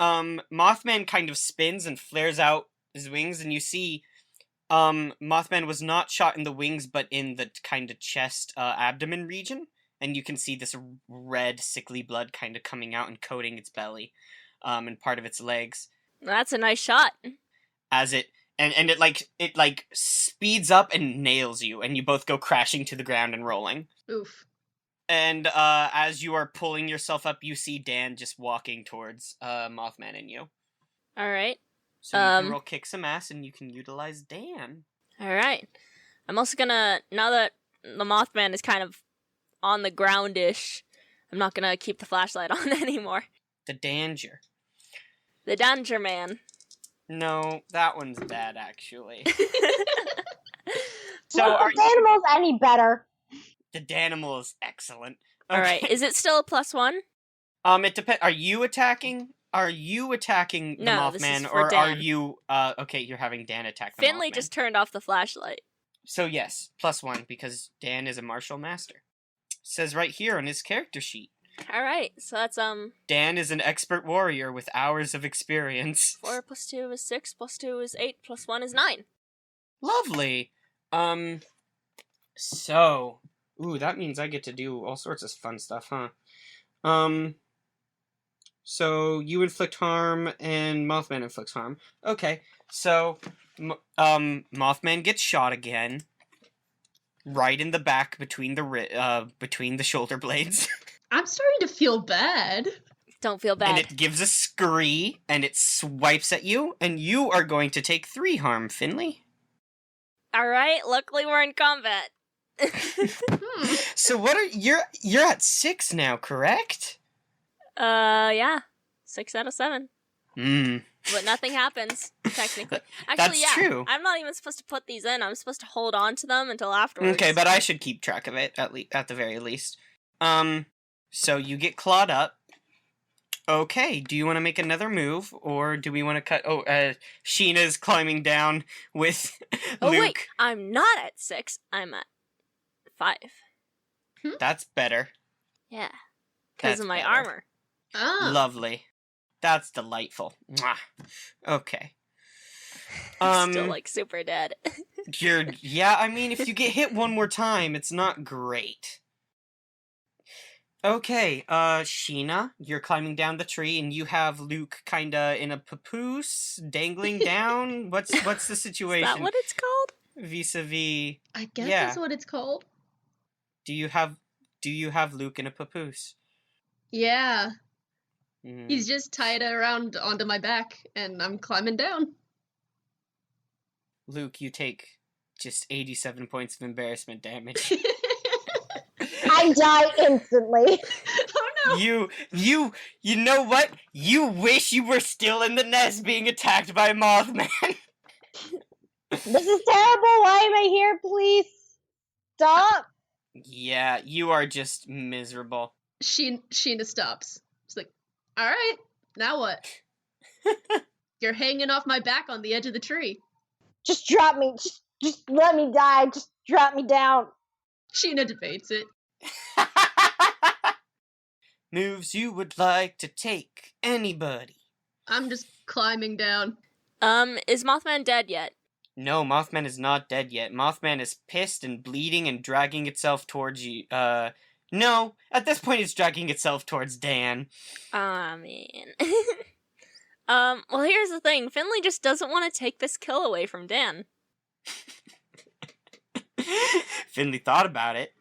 Mothman kind of spins and flares out his wings, and you see, Mothman was not shot in the wings, but in the kind of chest, abdomen region, and you can see this red, sickly blood kind of coming out and coating its belly, and part of its legs. That's a nice shot. As it speeds up and nails you, and you both go crashing to the ground and rolling. Oof. And as you are pulling yourself up, you see Dan just walking towards Mothman and you. Alright. So you can roll kick some ass, and you can utilize Dan. Alright. I'm also gonna, now that the Mothman is kind of on the ground-ish, I'm not gonna keep the flashlight on anymore. The danger. The Danger Man. No, that one's bad, actually. So well, the animal's any better. The Danimal is excellent. Okay. Alright, is it still a +1? It depends. Are you attacking the No, this is Mothman, for or Dan. are you, okay, you're having Dan attack the Finley Mothman. just turned off the flashlight. So yes, +1, because Dan is a martial master. Says right here on his character sheet. Alright, so that's, Dan is an expert warrior with hours of experience. 4 + 2 is 6, + 2 is 8, + 1 is 9. Lovely. So... Ooh, that means I get to do all sorts of fun stuff, huh? So you inflict harm and Mothman inflicts harm. Okay, so Mothman gets shot again, right in the back between the shoulder blades. I'm starting to feel bad. Don't feel bad. And it gives a scree, and it swipes at you, and you are going to take 3 harm, Finley. Alright, luckily we're in combat. So what are you're at 6 now, correct? Yeah. 6 out of 7. Hmm. But nothing happens, technically. Actually, That's yeah. true. I'm not even supposed to put these in. I'm supposed to hold on to them until afterwards. Okay, but I should keep track of it, at the very least. So you get clawed up. Okay, do you want to make another move, or do we want to cut... Oh, Sheena's climbing down with Oh, Luke. wait. I'm not at 6. I'm at 5. That's better. Yeah. Because That's of my better. armor. Oh. Lovely. That's delightful. Mwah. Okay. I'm still, like, super dead. Yeah, I mean, if you get hit one more time, it's not great. Okay, Sheena, you're climbing down the tree, and you have Luke kinda in a papoose, dangling down. What's the situation? Is that what it's called? Vis-a-vis... I guess Yeah. that's what it's called. Do you have Luke in a papoose? Yeah. Mm. He's just tied around onto my back, and I'm climbing down. Luke, you take just 87 points of embarrassment damage. I die instantly. Oh no! You know what? You wish you were still in the nest being attacked by a Mothman. This is terrible. Why am I here? Please stop. Yeah, you are just miserable. Sheena stops. She's like, alright, now what? You're hanging off my back on the edge of the tree. Just drop me. Just let me die. Just drop me down. Sheena debates it. Moves you would like to take, anybody? I'm just climbing down. Is Mothman dead yet? No, Mothman is not dead yet. Mothman is pissed and bleeding and dragging itself towards you. No. At this point, it's dragging itself towards Dan. I mean... well, here's the thing. Finley just doesn't want to take this kill away from Dan. Finley thought about it.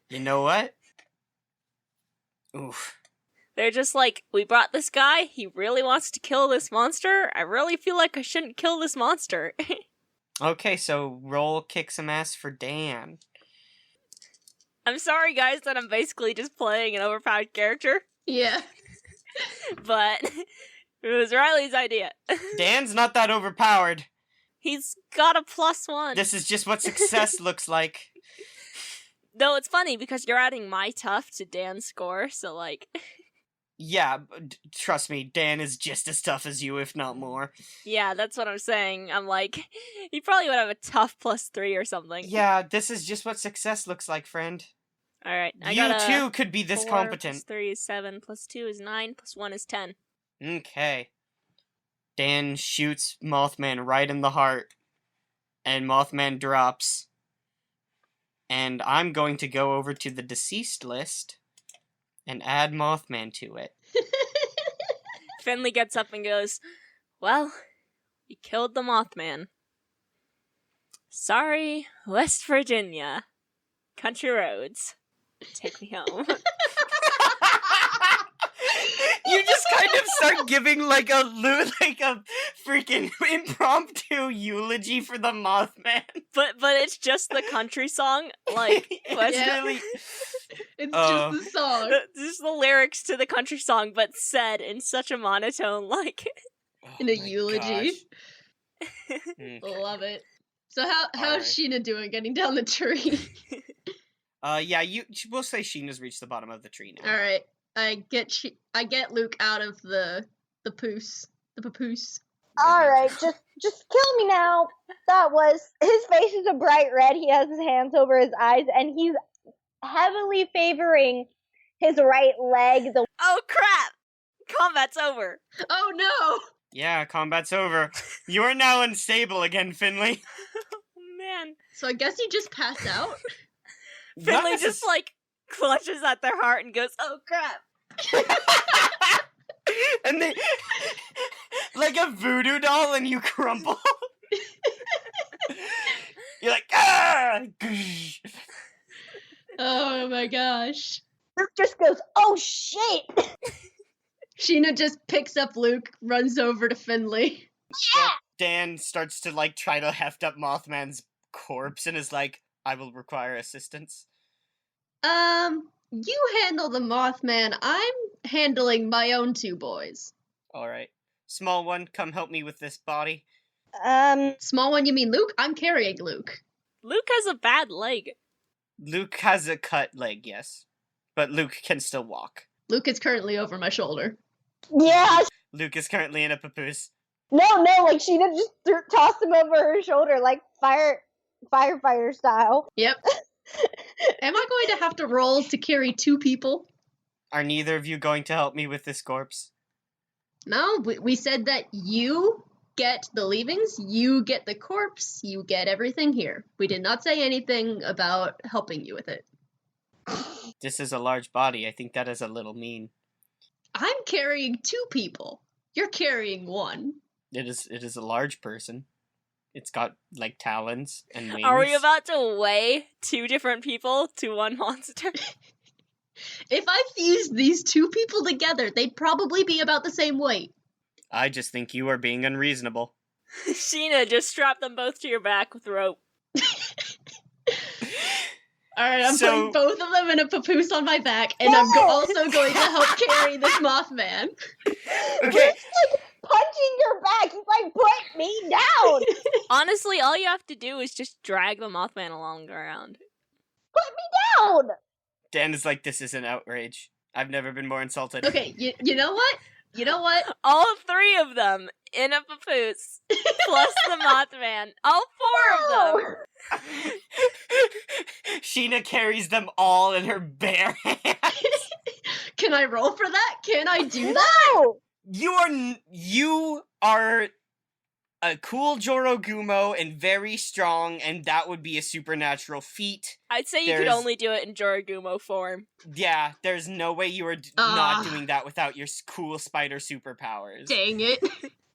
You know what? Oof. They're just like, we brought this guy, he really wants to kill this monster, I really feel like I shouldn't kill this monster. Okay, so roll kick some ass for Dan. I'm sorry, guys, that I'm basically just playing an overpowered character, Yeah. but it was Riley's idea. Dan's not that overpowered. He's got a +1. This is just what success looks like. Though it's funny because you're adding my tough to Dan's score, so like... Yeah, trust me, Dan is just as tough as you, if not more. Yeah, that's what I'm saying. I'm like, he probably would have a tough +3 or something. Yeah, this is just what success looks like, friend. Alright, I You got a too could be this 4 competent. + 3 is 7, +2 is 9, +1 is 10. Okay. Dan shoots Mothman right in the heart, and Mothman drops. And I'm going to go over to the deceased list and add Mothman to it. Finley gets up and goes, well, we killed the Mothman. Sorry, West Virginia. Country roads. Take me home. You just kind of start giving like a freaking impromptu eulogy for the Mothman. But it's just the country song, like West Yeah. Really? It's just the song. just the lyrics to the country song, but said in such a monotone, like In a my eulogy. gosh. Okay. Love it. So how's Alright. Sheena doing getting down the tree? Yeah, we'll say Sheena's reached the bottom of the tree now. Alright. I get Luke out of the papoose. The papoose. Alright, just kill me now. His face is a bright red, he has his hands over his eyes, and he's heavily favoring his right leg. oh crap! Combat's over. Oh no! Yeah, combat's over. You are now unstable again, Finley. Oh, man. So I guess he just passed out? Finley Not just like clutches at their heart and goes, oh crap. And they like a voodoo doll, and you crumple. You're like, ah! Oh my gosh. Luke just goes, oh shit! Sheena just picks up Luke, runs over to Finley. Dan starts to like try to heft up Mothman's corpse and is like, I will require assistance. You handle the Mothman. I'm handling my own 2 boys. Alright. Small one, come help me with this body. Small one, you mean Luke? I'm carrying Luke. Luke has a bad leg. Luke has a cut leg, yes. But Luke can still walk. Luke is currently over my shoulder. Yeah. Luke is currently in a papoose. No, like Sheena just tossed him over her shoulder, like firefighter style. Yep. Am I going to have to roll to carry 2 people? Are neither of you going to help me with this corpse? No, we said that you get the leavings, you get the corpse, you get everything here. We did not say anything about helping you with it. This is a large body. I think that is a little mean. I'm carrying 2 people. You're carrying 1. It is a large person. It's got, like, talons and wings. Are we about to weigh 2 different people to one monster? If I fused these 2 people together, they'd probably be about the same weight. I just think you are being unreasonable. Sheena, just strap them both to your back with rope. Alright, I'm putting both of them in a papoose on my back, and I'm also going to help carry this Mothman. Okay. Punching your back. He's like, put me down. Honestly, all you have to do is just drag the Mothman along around. Put me down. Dan is like, this is an outrage. I've never been more insulted. Okay, you know what? You know what? All 3 of them in a papoose, plus the Mothman. All 4 of them. Sheena carries them all in her bare hands. Can I roll for that? Can I do that? No. You are a cool Jorogumo and very strong, and that would be a supernatural feat. I'd say you could only do it in Jorogumo form. Yeah, there's no way you are not doing that without your cool spider superpowers. Dang it.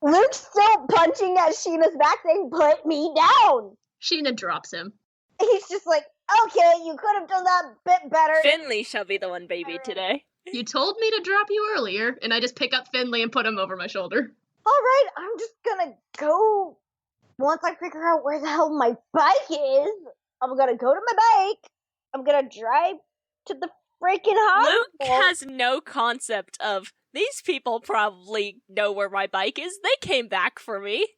Luke's still punching at Sheena's back saying, put me down. Sheena drops him. He's just like, okay, you could have done that bit better. Finley shall be the one baby today. You told me to drop you earlier, and I just pick up Finley and put him over my shoulder. Alright, I'm just gonna go. Once I figure out where the hell my bike is, I'm gonna go to my bike. I'm gonna drive to the freaking hospital. Luke has no concept of, these people probably know where my bike is. They came back for me.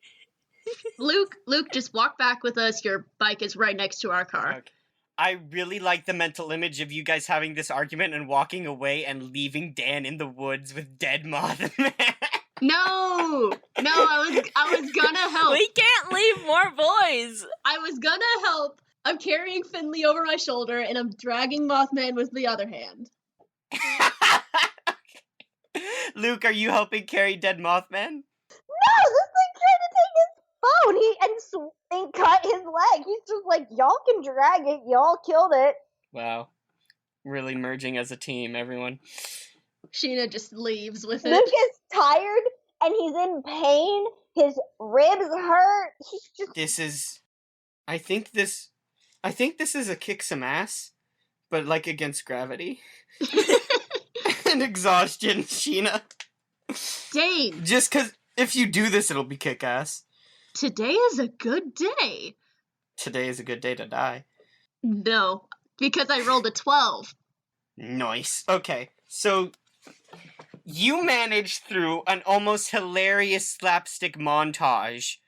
Luke, just walk back with us. Your bike is right next to our car. Okay. I really like the mental image of you guys having this argument and walking away and leaving Dan in the woods with dead Mothman. No, I was gonna help. We can't leave more boys. I was gonna help. I'm carrying Finley over my shoulder, and I'm dragging Mothman with the other hand. Luke, are you helping carry dead Mothman? No, this thing tried to take his phone and cut his leg. He's just like, y'all can drag it. Y'all killed it. Wow. Really merging as a team, everyone. Sheena just leaves with it. Luke is tired and he's in pain. His ribs hurt. He's just... I think this is a kick some ass, but like against gravity. And exhaustion, Sheena. Dang. Just cause if you do this, it'll be kick ass. Today is a good day. Today is a good day to die. No, because I rolled a 12. Nice. Okay, so you managed through an almost hilarious slapstick montage,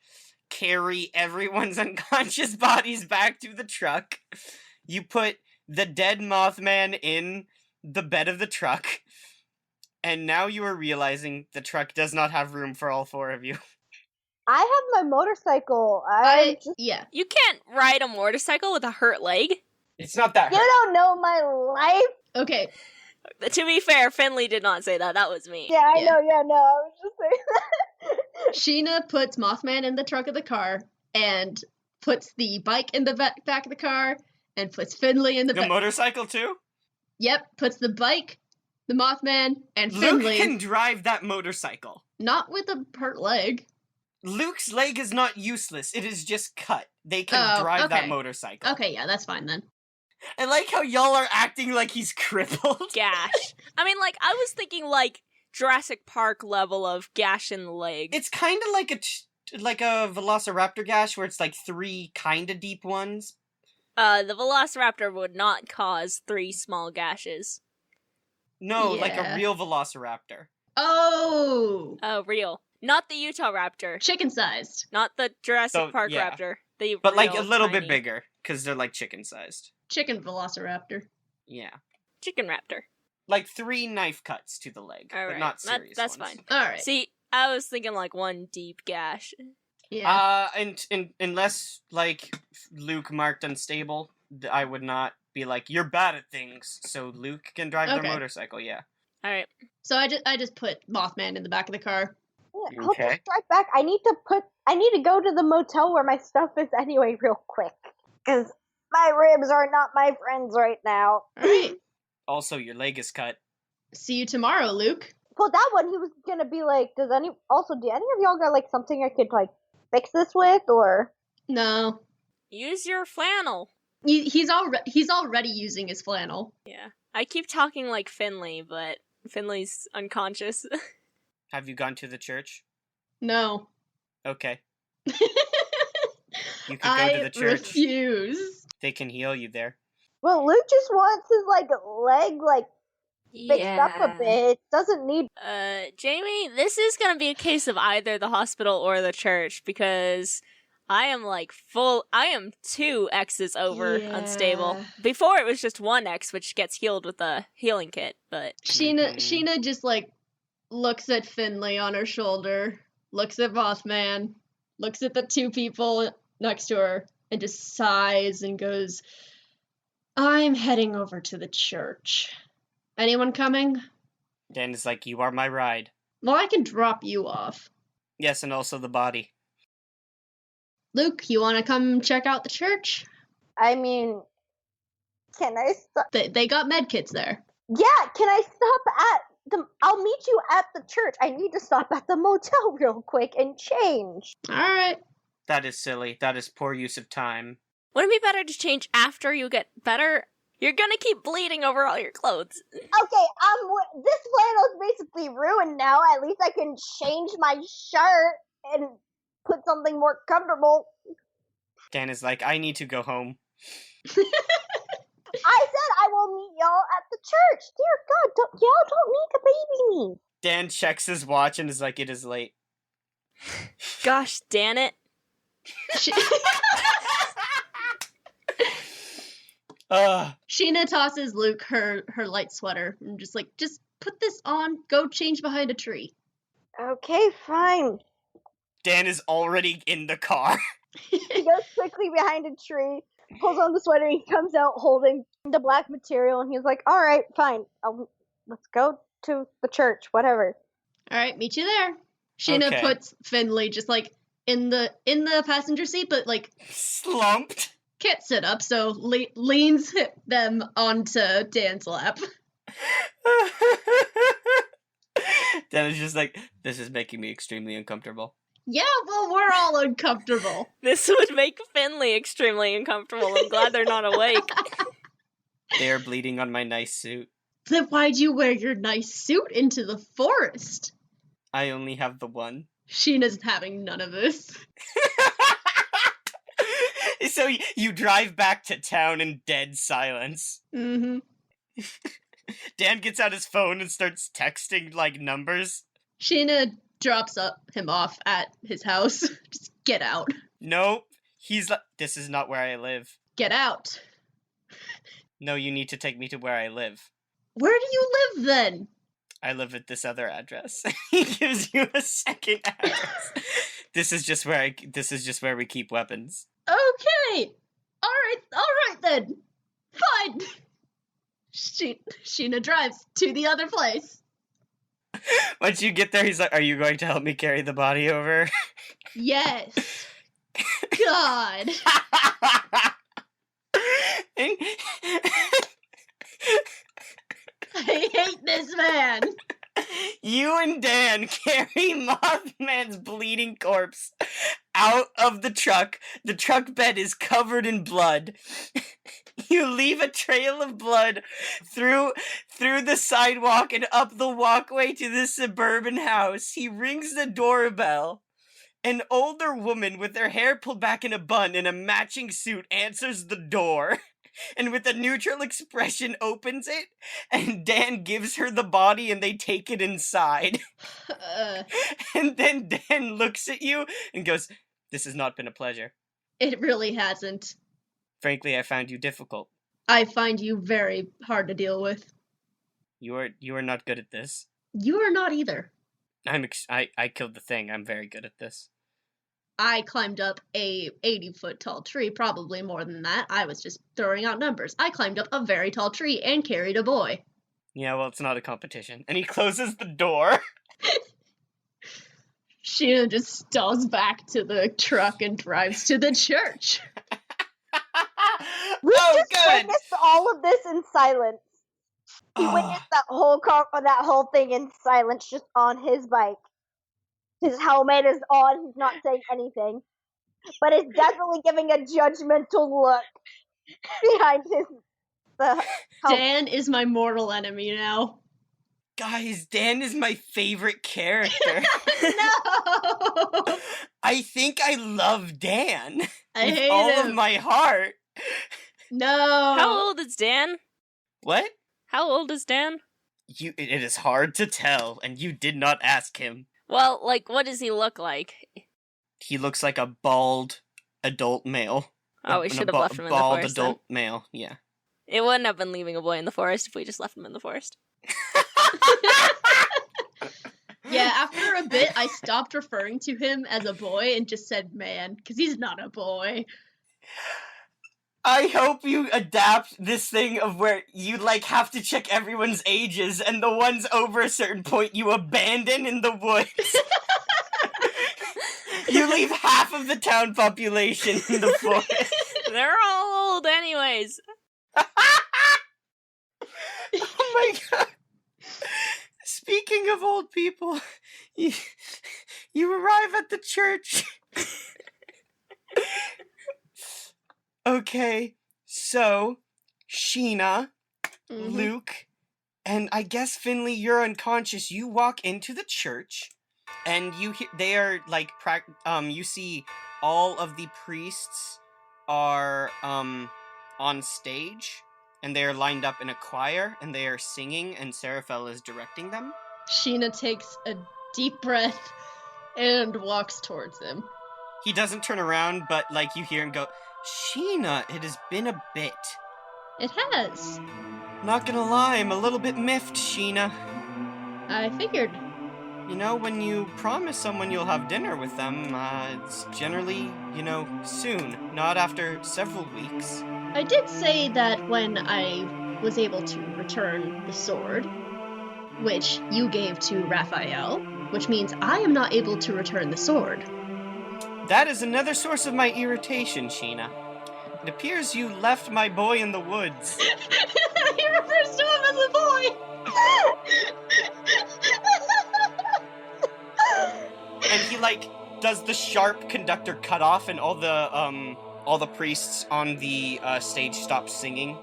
carry everyone's unconscious bodies back to the truck. You put the dead Mothman in the bed of the truck, and now you are realizing the truck does not have room for all 4 of you. I have my motorcycle. Yeah. You can't ride a motorcycle with a hurt leg. It's not that You hurt. don't know my life. Okay. To be fair, Finley did not say that. That was me. Yeah, I Yeah. know. Yeah, no. I was just saying that. Sheena puts Mothman in the trunk of the car and puts the bike in the back of the car and puts Finley in the The motorcycle too? Yep, puts the bike, the Mothman, and Luke Finley. can drive that motorcycle. Not with a hurt leg. Luke's leg is not useless. It is just cut. They can drive that motorcycle. Okay, yeah, that's fine then. I like how y'all are acting like he's crippled. Gash. I mean, like, I was thinking, like, Jurassic Park level of gash in the leg. It's kind of like a Velociraptor gash where it's like 3 kind of deep ones. The velociraptor would not cause 3 small gashes. No, like a Yeah. real velociraptor. Oh! Oh, real. Not the Utah raptor. Chicken-sized. Not the Jurassic Park yeah. raptor. The But like a real little tiny bit bigger, because they're like chicken-sized. Chicken velociraptor. Yeah. chicken raptor. Like 3 knife cuts to the leg, All but right, not serious that's ones. fine. Alright. See, I was thinking like 1 deep gash. Yeah. And unless, like, Luke marked unstable, I would not be like, you're bad at things, so Luke can drive their Okay. motorcycle, yeah. Alright. So I just put Mothman in the back of the car. Yeah, I'll Okay. just drive back. I need to go to the motel where my stuff is anyway real quick. Because my ribs are not my friends right now. Alright. Also, your leg is cut. See you tomorrow, Luke. Well, that one, he was gonna be like, do any of y'all got, like, something I could, like, fix this with, or? No. Use your flannel. He's already using his flannel. Yeah. I keep talking like Finley, but Finley's unconscious. Have you gone to the church? No. Okay. You could go to the church. refuse. They can heal you there. Well, Luke just wants his, like, leg, like, fixed up a bit. Doesn't need... Jamie, this is gonna be a case of either the hospital or the church, because I am like I am 2 X's over unstable. Yeah. Before it was just 1 X, which gets healed with a healing kit, but... Sheena just, like, looks at Finley on her shoulder, looks at Mothman, looks at the 2 people next to her, and just sighs and goes, I'm heading over to the church. Anyone coming? Dan is like, you are my ride. Well, I can drop you off. Yes, and also the body. Luke, you want to come check out the church? I mean, can I stop? They got medkits there. Yeah, can I stop at the... I'll meet you at the church. I need to stop at the motel real quick and change. Alright. That is silly. That is poor use of time. Wouldn't it be better to change after you get better? You're gonna keep bleeding over all your clothes. Okay, this flannel's basically ruined now. At least I can change my shirt and put something more comfortable. Dan is like, I need to go home. I said I will meet y'all at the church. Dear God, y'all don't need to baby me. Dan checks his watch and is like, it is late. Gosh, damn it. Sheena tosses Luke her light sweater and just put this on, go change behind a tree. Okay, fine. Dan is already in the car. He goes quickly behind a tree, pulls on the sweater, he comes out holding the black material, and he's like, alright, fine, let's go to the church, whatever. Alright, meet you there. Sheena Okay. puts Finley just in the passenger seat, but Slumped. can't sit up, so leans them onto Dan's lap. Dan is just like, this is making me extremely uncomfortable. Yeah, well, we're all uncomfortable. This would make Finley extremely uncomfortable. I'm glad they're not awake. They are bleeding on my nice suit. Then why'd you wear your nice suit into the forest? I only have the one. Sheena's having none of this. So you drive back to town in dead silence. Mm-hmm. Dan gets out his phone and starts texting, numbers. Sheena drops him off at his house. Just get out. Nope. He's like, this is not where I live. Get out. No, you need to take me to where I live. Where do you live then? I live at this other address. He gives you a second address. This is just where we keep weapons. Okay. All right then. Fine. Sheena drives to the other place. Once you get there, he's like, are you going to help me carry the body over? Yes. God. I hate this man. You and Dan carry Mothman's bleeding corpse out of the truck. The truck bed is covered in blood. You leave a trail of blood through the sidewalk and up the walkway to the suburban house. He rings the doorbell. An older woman with her hair pulled back in a bun in a matching suit answers the door. And with a neutral expression opens it, and Dan gives her the body and they take it inside. And then Dan looks at you and goes, "This has not been a pleasure." It really hasn't. Frankly, I found you difficult. I find you very hard to deal with. You are not good at this. You are not either. I killed the thing. I'm very good at this. I climbed up a 80-foot tall tree, probably more than that. I was just throwing out numbers. I climbed up a very tall tree and carried a boy. Yeah, well, it's not a competition. And he closes the door. Sheena just stalls back to the truck and drives to the church. We just good! witnessed all of this in silence. He witnessed that whole thing in silence, just on his bike. His helmet is on, he's not saying anything. But is definitely giving a judgmental look behind his... Dan is my mortal enemy now. Guys, Dan is my favorite character. No! I think I love Dan. I with hate all him. of my heart. No! How old is Dan? What? How old is Dan? It is hard to tell, and you did not ask him. Well, like, what does he look like? He looks like a bald adult male. Oh, we should have left him in the bald forest adult male, yeah. It wouldn't have been leaving a boy in the forest if we just left him in the forest. Yeah, after a bit, I stopped referring to him as a boy and just said man, because he's not a boy. I hope you adapt this thing of where you, like, have to check everyone's ages, and the ones over a certain point you abandon in the woods. You leave half of the town population in the forest. They're all old anyways. Oh my god. Speaking of old people, you arrive at the church. Okay, so Sheena, Luke, and I guess Finley, you're unconscious. You walk into the church, and they are like you see all of the priests are on stage, and they are lined up in a choir, and they are singing, and Seraphel is directing them. Sheena takes a deep breath and walks towards him. He doesn't turn around, but like you hear him go, "Sheena, it has been a bit." It has. Not gonna lie, I'm a little bit miffed, Sheena. I figured. You know, when you promise someone you'll have dinner with them, it's generally, soon, not after several weeks. I did say that when I was able to return the sword, which you gave to Raphael, which means I am not able to return the sword. That is another source of my irritation, Sheena. It appears you left my boy in the woods. He refers to him as a boy! And he, does the sharp conductor cut off, and all the priests on the stage stop singing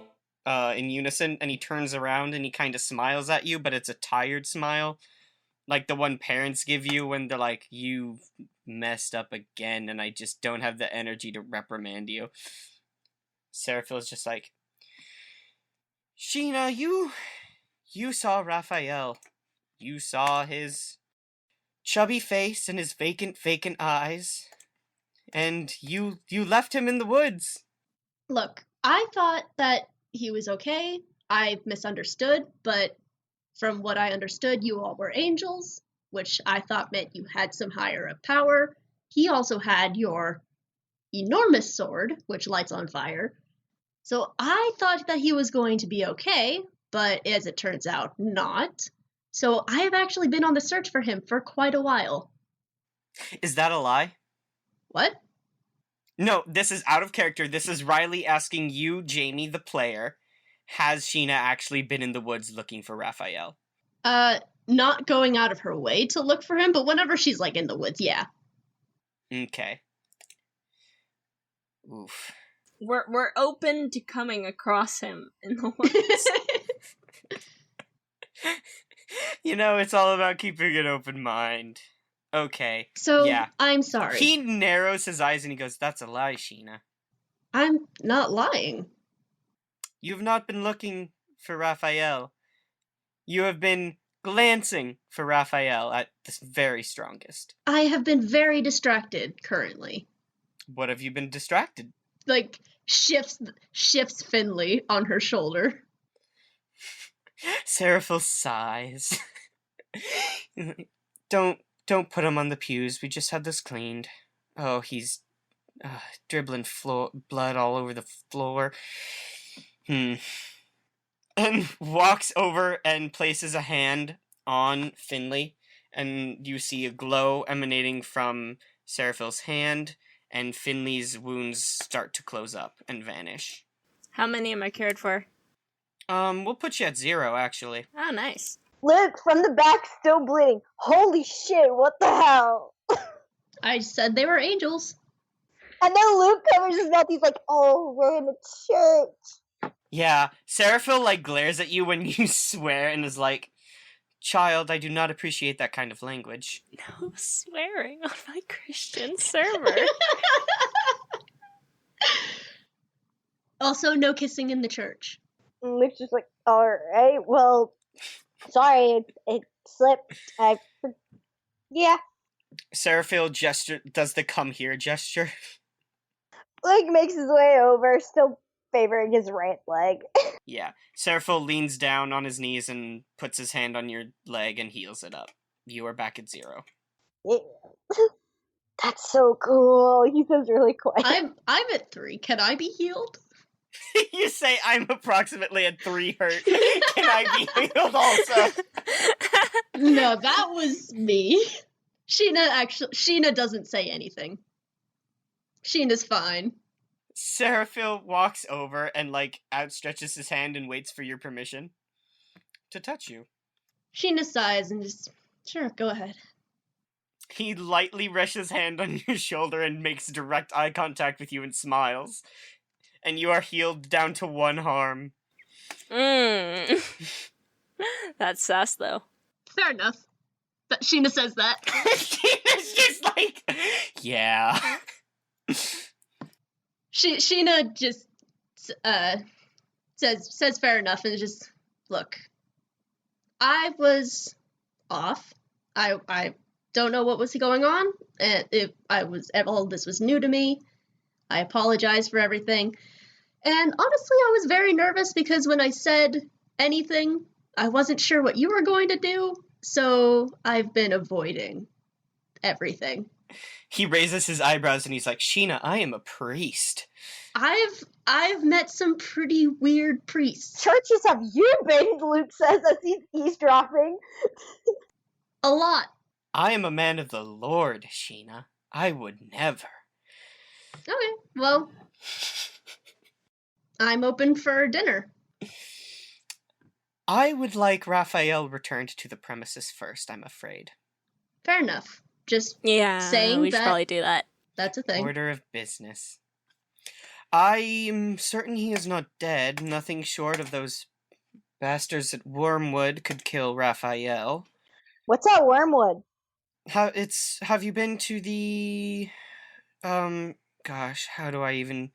in unison, and he turns around and he kind of smiles at you, but it's a tired smile. Like the one parents give you when they're like, "You've messed up again, and I just don't have the energy to reprimand you." Seraphile's just like, "Sheena, you saw Raphael. You saw his chubby face and his vacant eyes, and you left him in the woods." Look, I thought that he was okay. I misunderstood, but from what I understood, you all were angels, which I thought meant you had some higher power. He also had your enormous sword, which lights on fire. So I thought that he was going to be okay, but as it turns out, not. So I have actually been on the search for him for quite a while. Is that a lie? What? No, this is out of character. This is Riley asking you, Jamie, the player, has Sheena actually been in the woods looking for Raphael? Not going out of her way to look for him, but whenever she's, in the woods, yeah. Okay. Oof. We're open to coming across him in the woods. It's all about keeping an open mind. Okay. So, yeah. I'm sorry. He narrows his eyes and he goes, "That's a lie, Sheena. I'm not lying. You've not been looking for Raphael. You have been glancing for Raphael at the very strongest. I have been very distracted currently. What have you been distracted? Like, shifts Finley on her shoulder. Seraphil sighs. Don't put him on the pews. We just had this cleaned. Oh, he's dribbling blood all over the floor. And walks over and places a hand on Finley, and you see a glow emanating from Seraphil's hand, and Finley's wounds start to close up and vanish. How many am I cared for? We'll put you at 0, actually. Oh, nice. Luke, from the back, still bleeding. Holy shit, what the hell? I said they were angels. And then Luke covers his mouth. He's like, "Oh, we're in a church." Yeah, Seraphil, glares at you when you swear and is like, "Child, I do not appreciate that kind of language." No swearing on my Christian server. Also, no kissing in the church. And Luke's just like, "Alright, well, sorry, it slipped. Yeah." Seraphil does the come here gesture. Luke makes his way over, still favoring his right leg. Yeah, Seraphil leans down on his knees and puts his hand on your leg and heals it up. You are back at 0. Yeah. That's so cool. He says really quiet. I'm at 3. Can I be healed? You say, "I'm approximately at 3 hurt. Can I be healed also?" No, that was me. Sheena doesn't say anything. Sheena's fine. Seraphil walks over and, outstretches his hand and waits for your permission to touch you. Sheena sighs and just, sure, go ahead. He lightly rests his hand on your shoulder and makes direct eye contact with you and smiles. And you are healed down to 1 harm. That's sus, though. Fair enough. But Sheena says that. Sheena's just like, yeah. Sheena just says fair enough and just, look, I was off. I don't know what was going on. All this was new to me. I apologize for everything. And honestly, I was very nervous because when I said anything, I wasn't sure what you were going to do. So I've been avoiding everything. He raises his eyebrows and he's like, "Sheena, I am a priest." I've met some pretty weird priests. Churches have you been? Luke says as he's eavesdropping. A lot. I am a man of the Lord, Sheena. I would never. Okay, well, I'm open for dinner. I would like Raphael returned to the premises first, I'm afraid. Fair enough. Just saying we should probably do that. That's a thing. Order of business. I'm certain he is not dead. Nothing short of those bastards at Wormwood could kill Raphael. What's at Wormwood? Have you been to the... gosh, how do I even...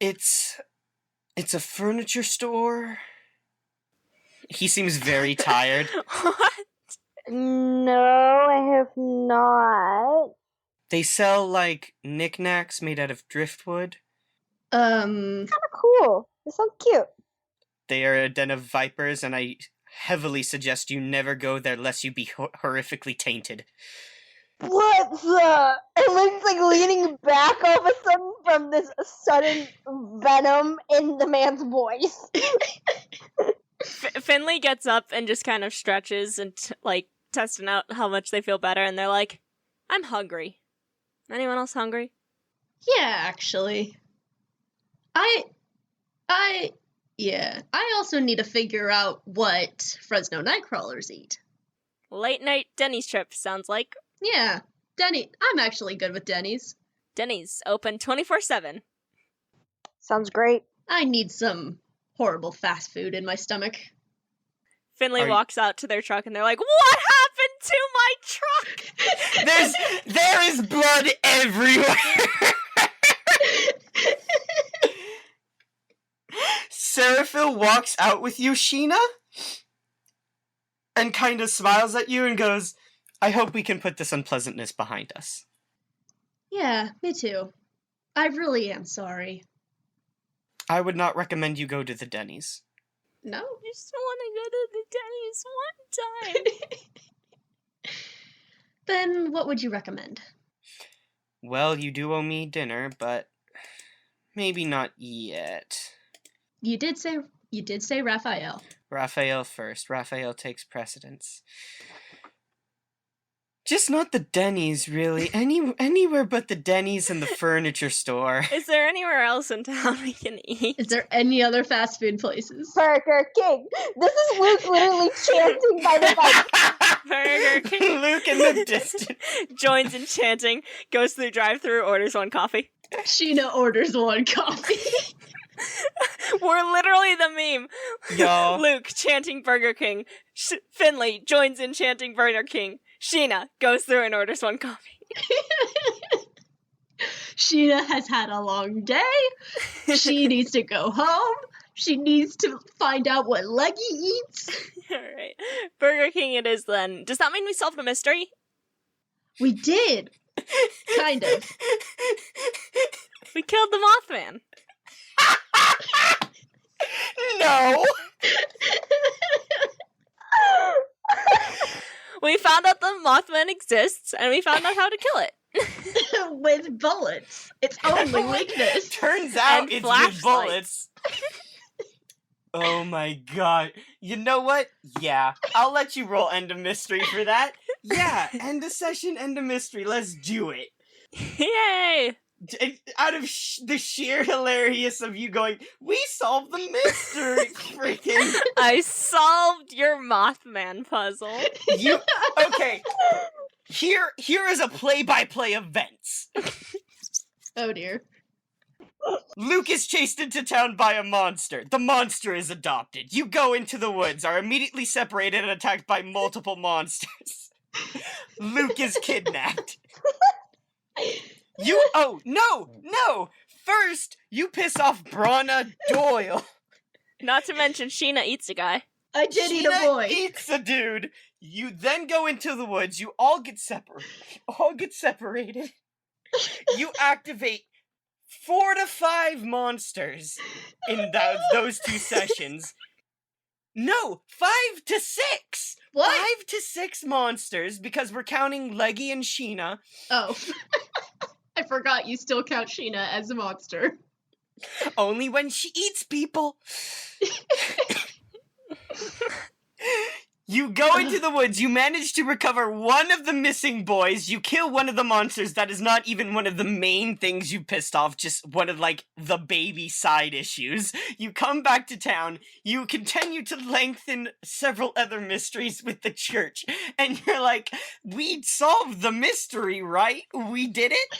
It's a furniture store. He seems very tired. What? No, I have not. They sell, knickknacks made out of driftwood. Kind of cool. It sounds cute. They are a den of vipers, and I heavily suggest you never go there lest you be horrifically tainted. What the? And Luke's leaning back all of a sudden from this sudden venom in the man's voice. Finley gets up and just kind of stretches and testing out how much they feel better, and they're like, "I'm hungry. Anyone else hungry?" Yeah, actually. I also need to figure out what Fresno Nightcrawlers eat. Late night Denny's trip, sounds like. Yeah, Denny. I'm actually good with Denny's. Denny's, open 24/7. Sounds great. I need some horrible fast food in my stomach. Finley walks out to their truck and they're like, "What happened into my truck! There is blood everywhere! Seraphil walks out with you, Sheena, and kind of smiles at you and goes, I hope we can put this unpleasantness behind us. Yeah, me too. I really am sorry. I would not recommend you go to the Denny's. No? I just want to go to the Denny's one time. Then what would you recommend? Well, you do owe me dinner, but maybe not yet. You did say Raphael. Raphael first. Raphael takes precedence. Just not the Denny's, really. Anywhere but the Denny's and the furniture store. Is there anywhere else in town we can eat? Is there any other fast food places? Burger King. This is Luke literally chanting by the bike. Burger King. Luke in the distance. Joins in chanting, goes through drive-thru, orders one coffee. Sheena orders one coffee. We're literally the meme. Y'all. Luke chanting Burger King. Finley joins in chanting Burger King. Sheena goes through and orders one coffee. Sheena has had a long day. She needs to go home. She needs to find out what Leggy eats. Alright. Burger King it is then. Does that mean we solved a mystery? We did. Kind of. We killed the Mothman. No! We found out the Mothman exists, and we found out how to kill it. With bullets. Its only weakness. Turns out And it's flashlights. with bullets. Oh my god. You know what? Yeah, I'll let you roll end of mystery for that. Yeah, end of session, end of mystery. Let's do it. Yay! Out of the sheer hilarious of you going, we solved the mystery, freaking. I solved your Mothman puzzle. Okay. Here is a play-by-play events. Oh dear. Luke is chased into town by a monster. The monster is adopted. You go into the woods, are immediately separated and attacked by multiple monsters. Luke is kidnapped. No! First, you piss off Brana Doyle. Not to mention Sheena eats a guy. I did eat a Sheena boy. eats a dude. You then go into the woods. You all get separated. You activate 4 to 5 monsters in those 2 sessions. No, 5 to 6. What? 5 to 6 monsters because we're counting Leggy and Sheena. Oh. I forgot you still count Sheena as a monster. Only when she eats people. You go into the woods, you manage to recover one of the missing boys, you kill one of the monsters that is not even one of the main things you pissed off, just one of, like, the baby side issues. You come back to town, you continue to lengthen several other mysteries with the church, and you're like, we solved the mystery, right? We did it?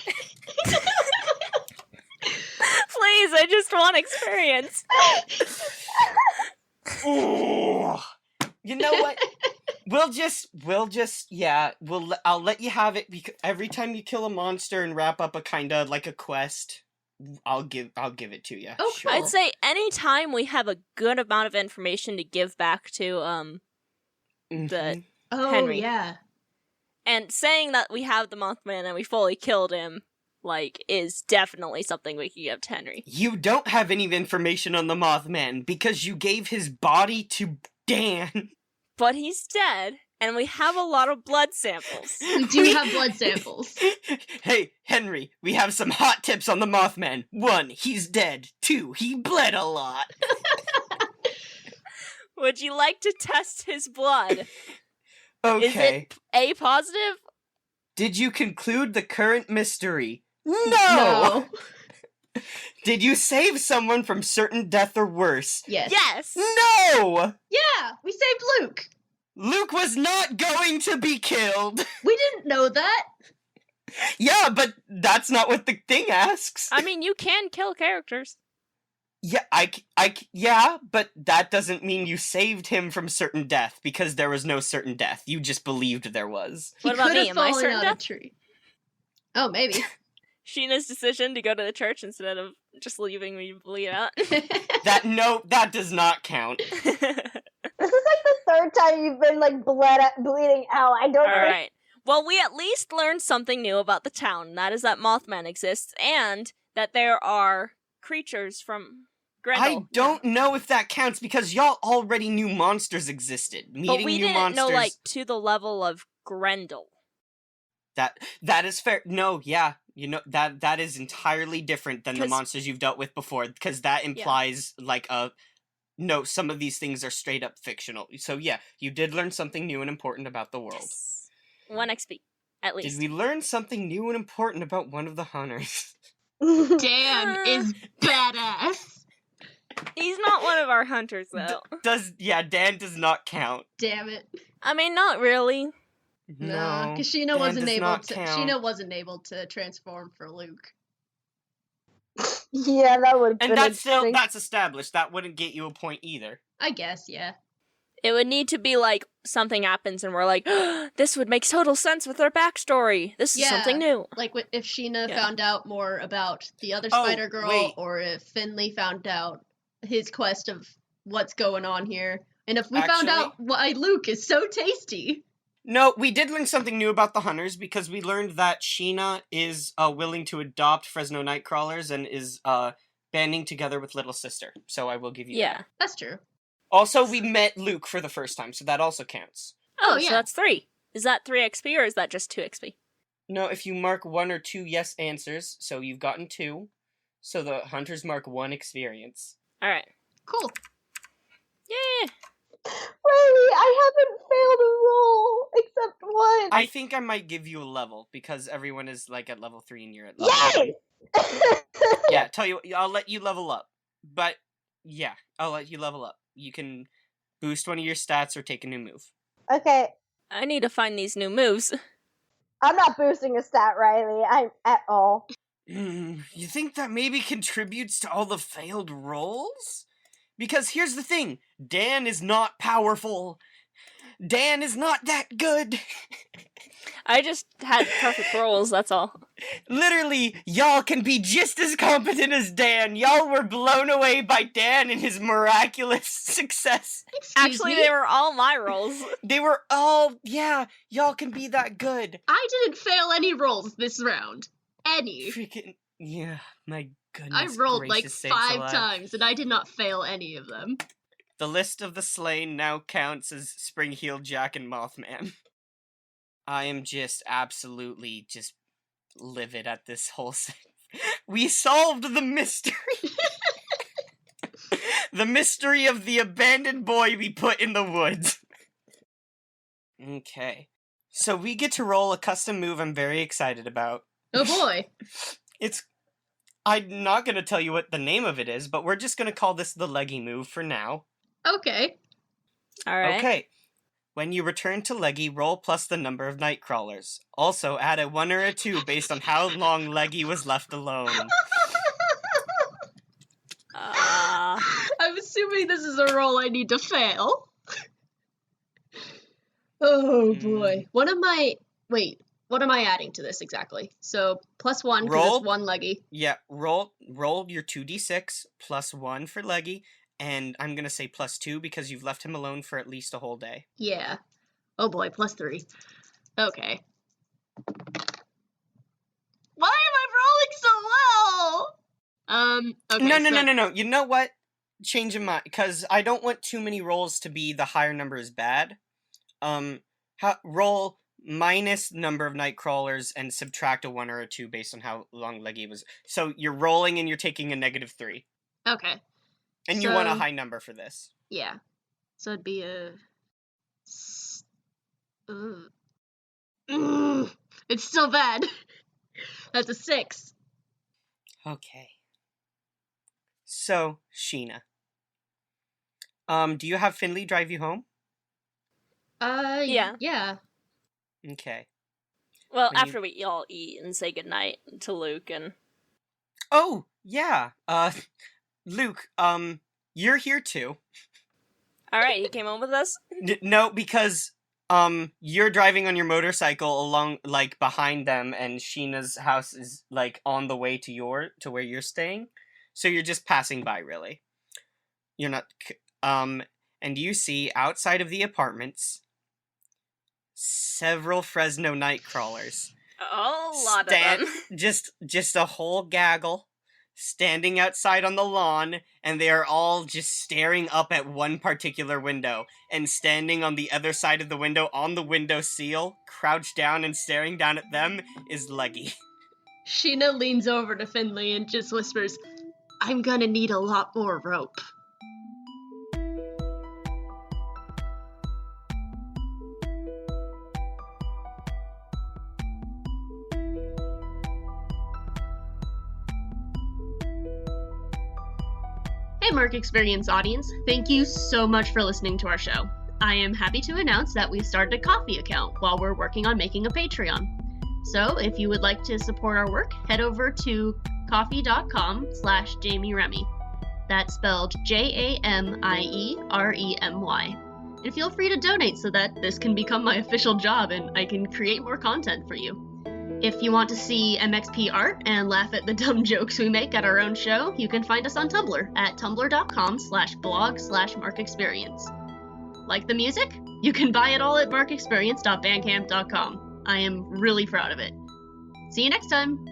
Please, I just want experience. Ooh. You know what? I'll let you have it because every time you kill a monster and wrap up a kinda like a quest, I'll give it to you. Oh, sure. I'd say anytime we have a good amount of information to give back to the Oh, Henry. yeah. and saying that we have the Mothman and we fully killed him, like, is definitely something we can give to Henry. You don't have any information on the Mothman because you gave his body to Dan. But he's dead, and we have a lot of blood samples. We do have blood samples. Hey, Henry, we have some hot tips on the Mothman. 1, he's dead. 2, he bled a lot. Would you like to test his blood? Okay. Is it A positive? Did you conclude the current mystery? No. Did you save someone from certain death or worse? Yes. Yes! No! Yeah, we saved Luke. Luke was not going to be killed. We didn't know that. Yeah, but that's not what the thing asks. I mean, you can kill characters. Yeah, but that doesn't mean you saved him from certain death, because there was no certain death. You just believed there was. What about me? Am I certain out death? a tree. Oh, maybe. Sheena's decision to go to the church instead of just leaving me bleed out. That does not count. This is like the third time you've been like bleeding out. I don't. Alright. Well, we at least learned something new about the town. And that is that Mothman exists, and that there are creatures from Grendel. I don't know if that counts, because y'all already knew monsters existed. But we didn't know, like, to the level of Grendel. That is fair. No, yeah. You know, that is entirely different than the monsters you've dealt with before, because that implies, like, no, some of these things are straight up fictional. So yeah, you did learn something new and important about the world. Yes. 1 XP, at least. Did we learn something new and important about one of the hunters? Dan is badass. He's not one of our hunters, though. Dan does not count. Damn it. I mean, not really. No, because Sheena wasn't able to transform for Luke. Yeah, that would. And that's established. That wouldn't get you a point either. I guess, yeah. It would need to be like something happens and we're like, oh, this would make total sense with their backstory. This is something new. Like if Sheena found out more about the other Spider Girl, or if Finley found out his quest of what's going on here, and if we found out why Luke is so tasty. No, we did learn something new about the hunters, because we learned that Sheena is willing to adopt Fresno Nightcrawlers and is banding together with Little Sister. So I will give you that. That's true. Also, we met Luke for the first time, so that also counts. Oh, yeah. So that's 3. Is that 3 XP or is that just 2 XP? No, if you mark 1 or 2 yes answers, so you've gotten 2, so the hunters mark 1 experience. Alright. Cool. Yeah. Riley, I haven't failed a roll except one. I think I might give you a level, because everyone is like at level 3 and you're at level 3. Yeah, tell you what, I'll let you level up. But, yeah, I'll let you level up. You can boost one of your stats or take a new move. Okay. I need to find these new moves. I'm not boosting a stat, Riley. I'm at all. You think that maybe contributes to all the failed rolls? Because here's the thing. Dan is not powerful. Dan is not that good. I just had perfect rolls, that's all. Literally, y'all can be just as competent as Dan. Y'all were blown away by Dan and his miraculous success. Actually, they were all my rolls. They were all, yeah, y'all can be that good. I didn't fail any rolls this round. Any. Freaking, yeah, my goodness. I rolled like 5 times and I did not fail any of them. The list of the slain now counts as Spring-Heeled Jack and Mothman. I am just absolutely just livid at this whole thing. We solved the mystery! The mystery of the abandoned boy we put in the woods. Okay. So we get to roll a custom move I'm very excited about. Oh boy. I'm not going to tell you what the name of it is, but we're just going to call this the Leggy move for now. Okay. Alright. Okay. When you return to Leggy, roll plus the number of Nightcrawlers. Also, add a 1 or a 2 based on how long Leggy was left alone. I'm assuming this is a roll I need to fail. Oh boy. What am I adding to this exactly? So, +1 because it's 1 Leggy. Yeah, roll your 2d6, +1 for Leggy, and I'm gonna say +2 because you've left him alone for at least a whole day. Yeah. Oh boy, +3. Okay. Why am I rolling so well? Okay. No. You know what? Change of mind, because I don't want too many rolls to be the higher number is bad. Roll minus number of Nightcrawlers and subtract a 1 or a 2 based on how long Leggy was. So you're rolling and you're taking a -3. Okay. And you want a high number for this. Yeah. So it'd be a... It's still bad. That's a 6. Okay. So, Sheena. Do you have Finley drive you home? Yeah. Yeah. Okay. Well, after we all eat and say goodnight to Luke and... Oh, yeah. Luke, you're here too. Alright, you came home with us? No, because, you're driving on your motorcycle along, like, behind them, and Sheena's house is, like, on the way to where you're staying. So you're just passing by, really. You're not, and you see, outside of the apartments, several Fresno Nightcrawlers. A lot of them. Just a whole gaggle, standing outside on the lawn, and they are all just staring up at one particular window, and standing on the other side of the window, on the window sill, crouched down and staring down at them, is Leggy. Sheena leans over to Finley and just whispers, "I'm gonna need a lot more rope." Hey Mark Experience audience, thank you so much for listening to our show. I am happy to announce that we started a Ko-fi account while we're working on making a Patreon. So if you would like to support our work, head over to ko-fi.com/Jamie Remy. That's spelled JAMIEREMY. And feel free to donate so that this can become my official job and I can create more content for you. If you want to see MXP art and laugh at the dumb jokes we make at our own show, you can find us on Tumblr at tumblr.com/blog/markexperience. Like the music? You can buy it all at markexperience.bandcamp.com. I am really proud of it. See you next time!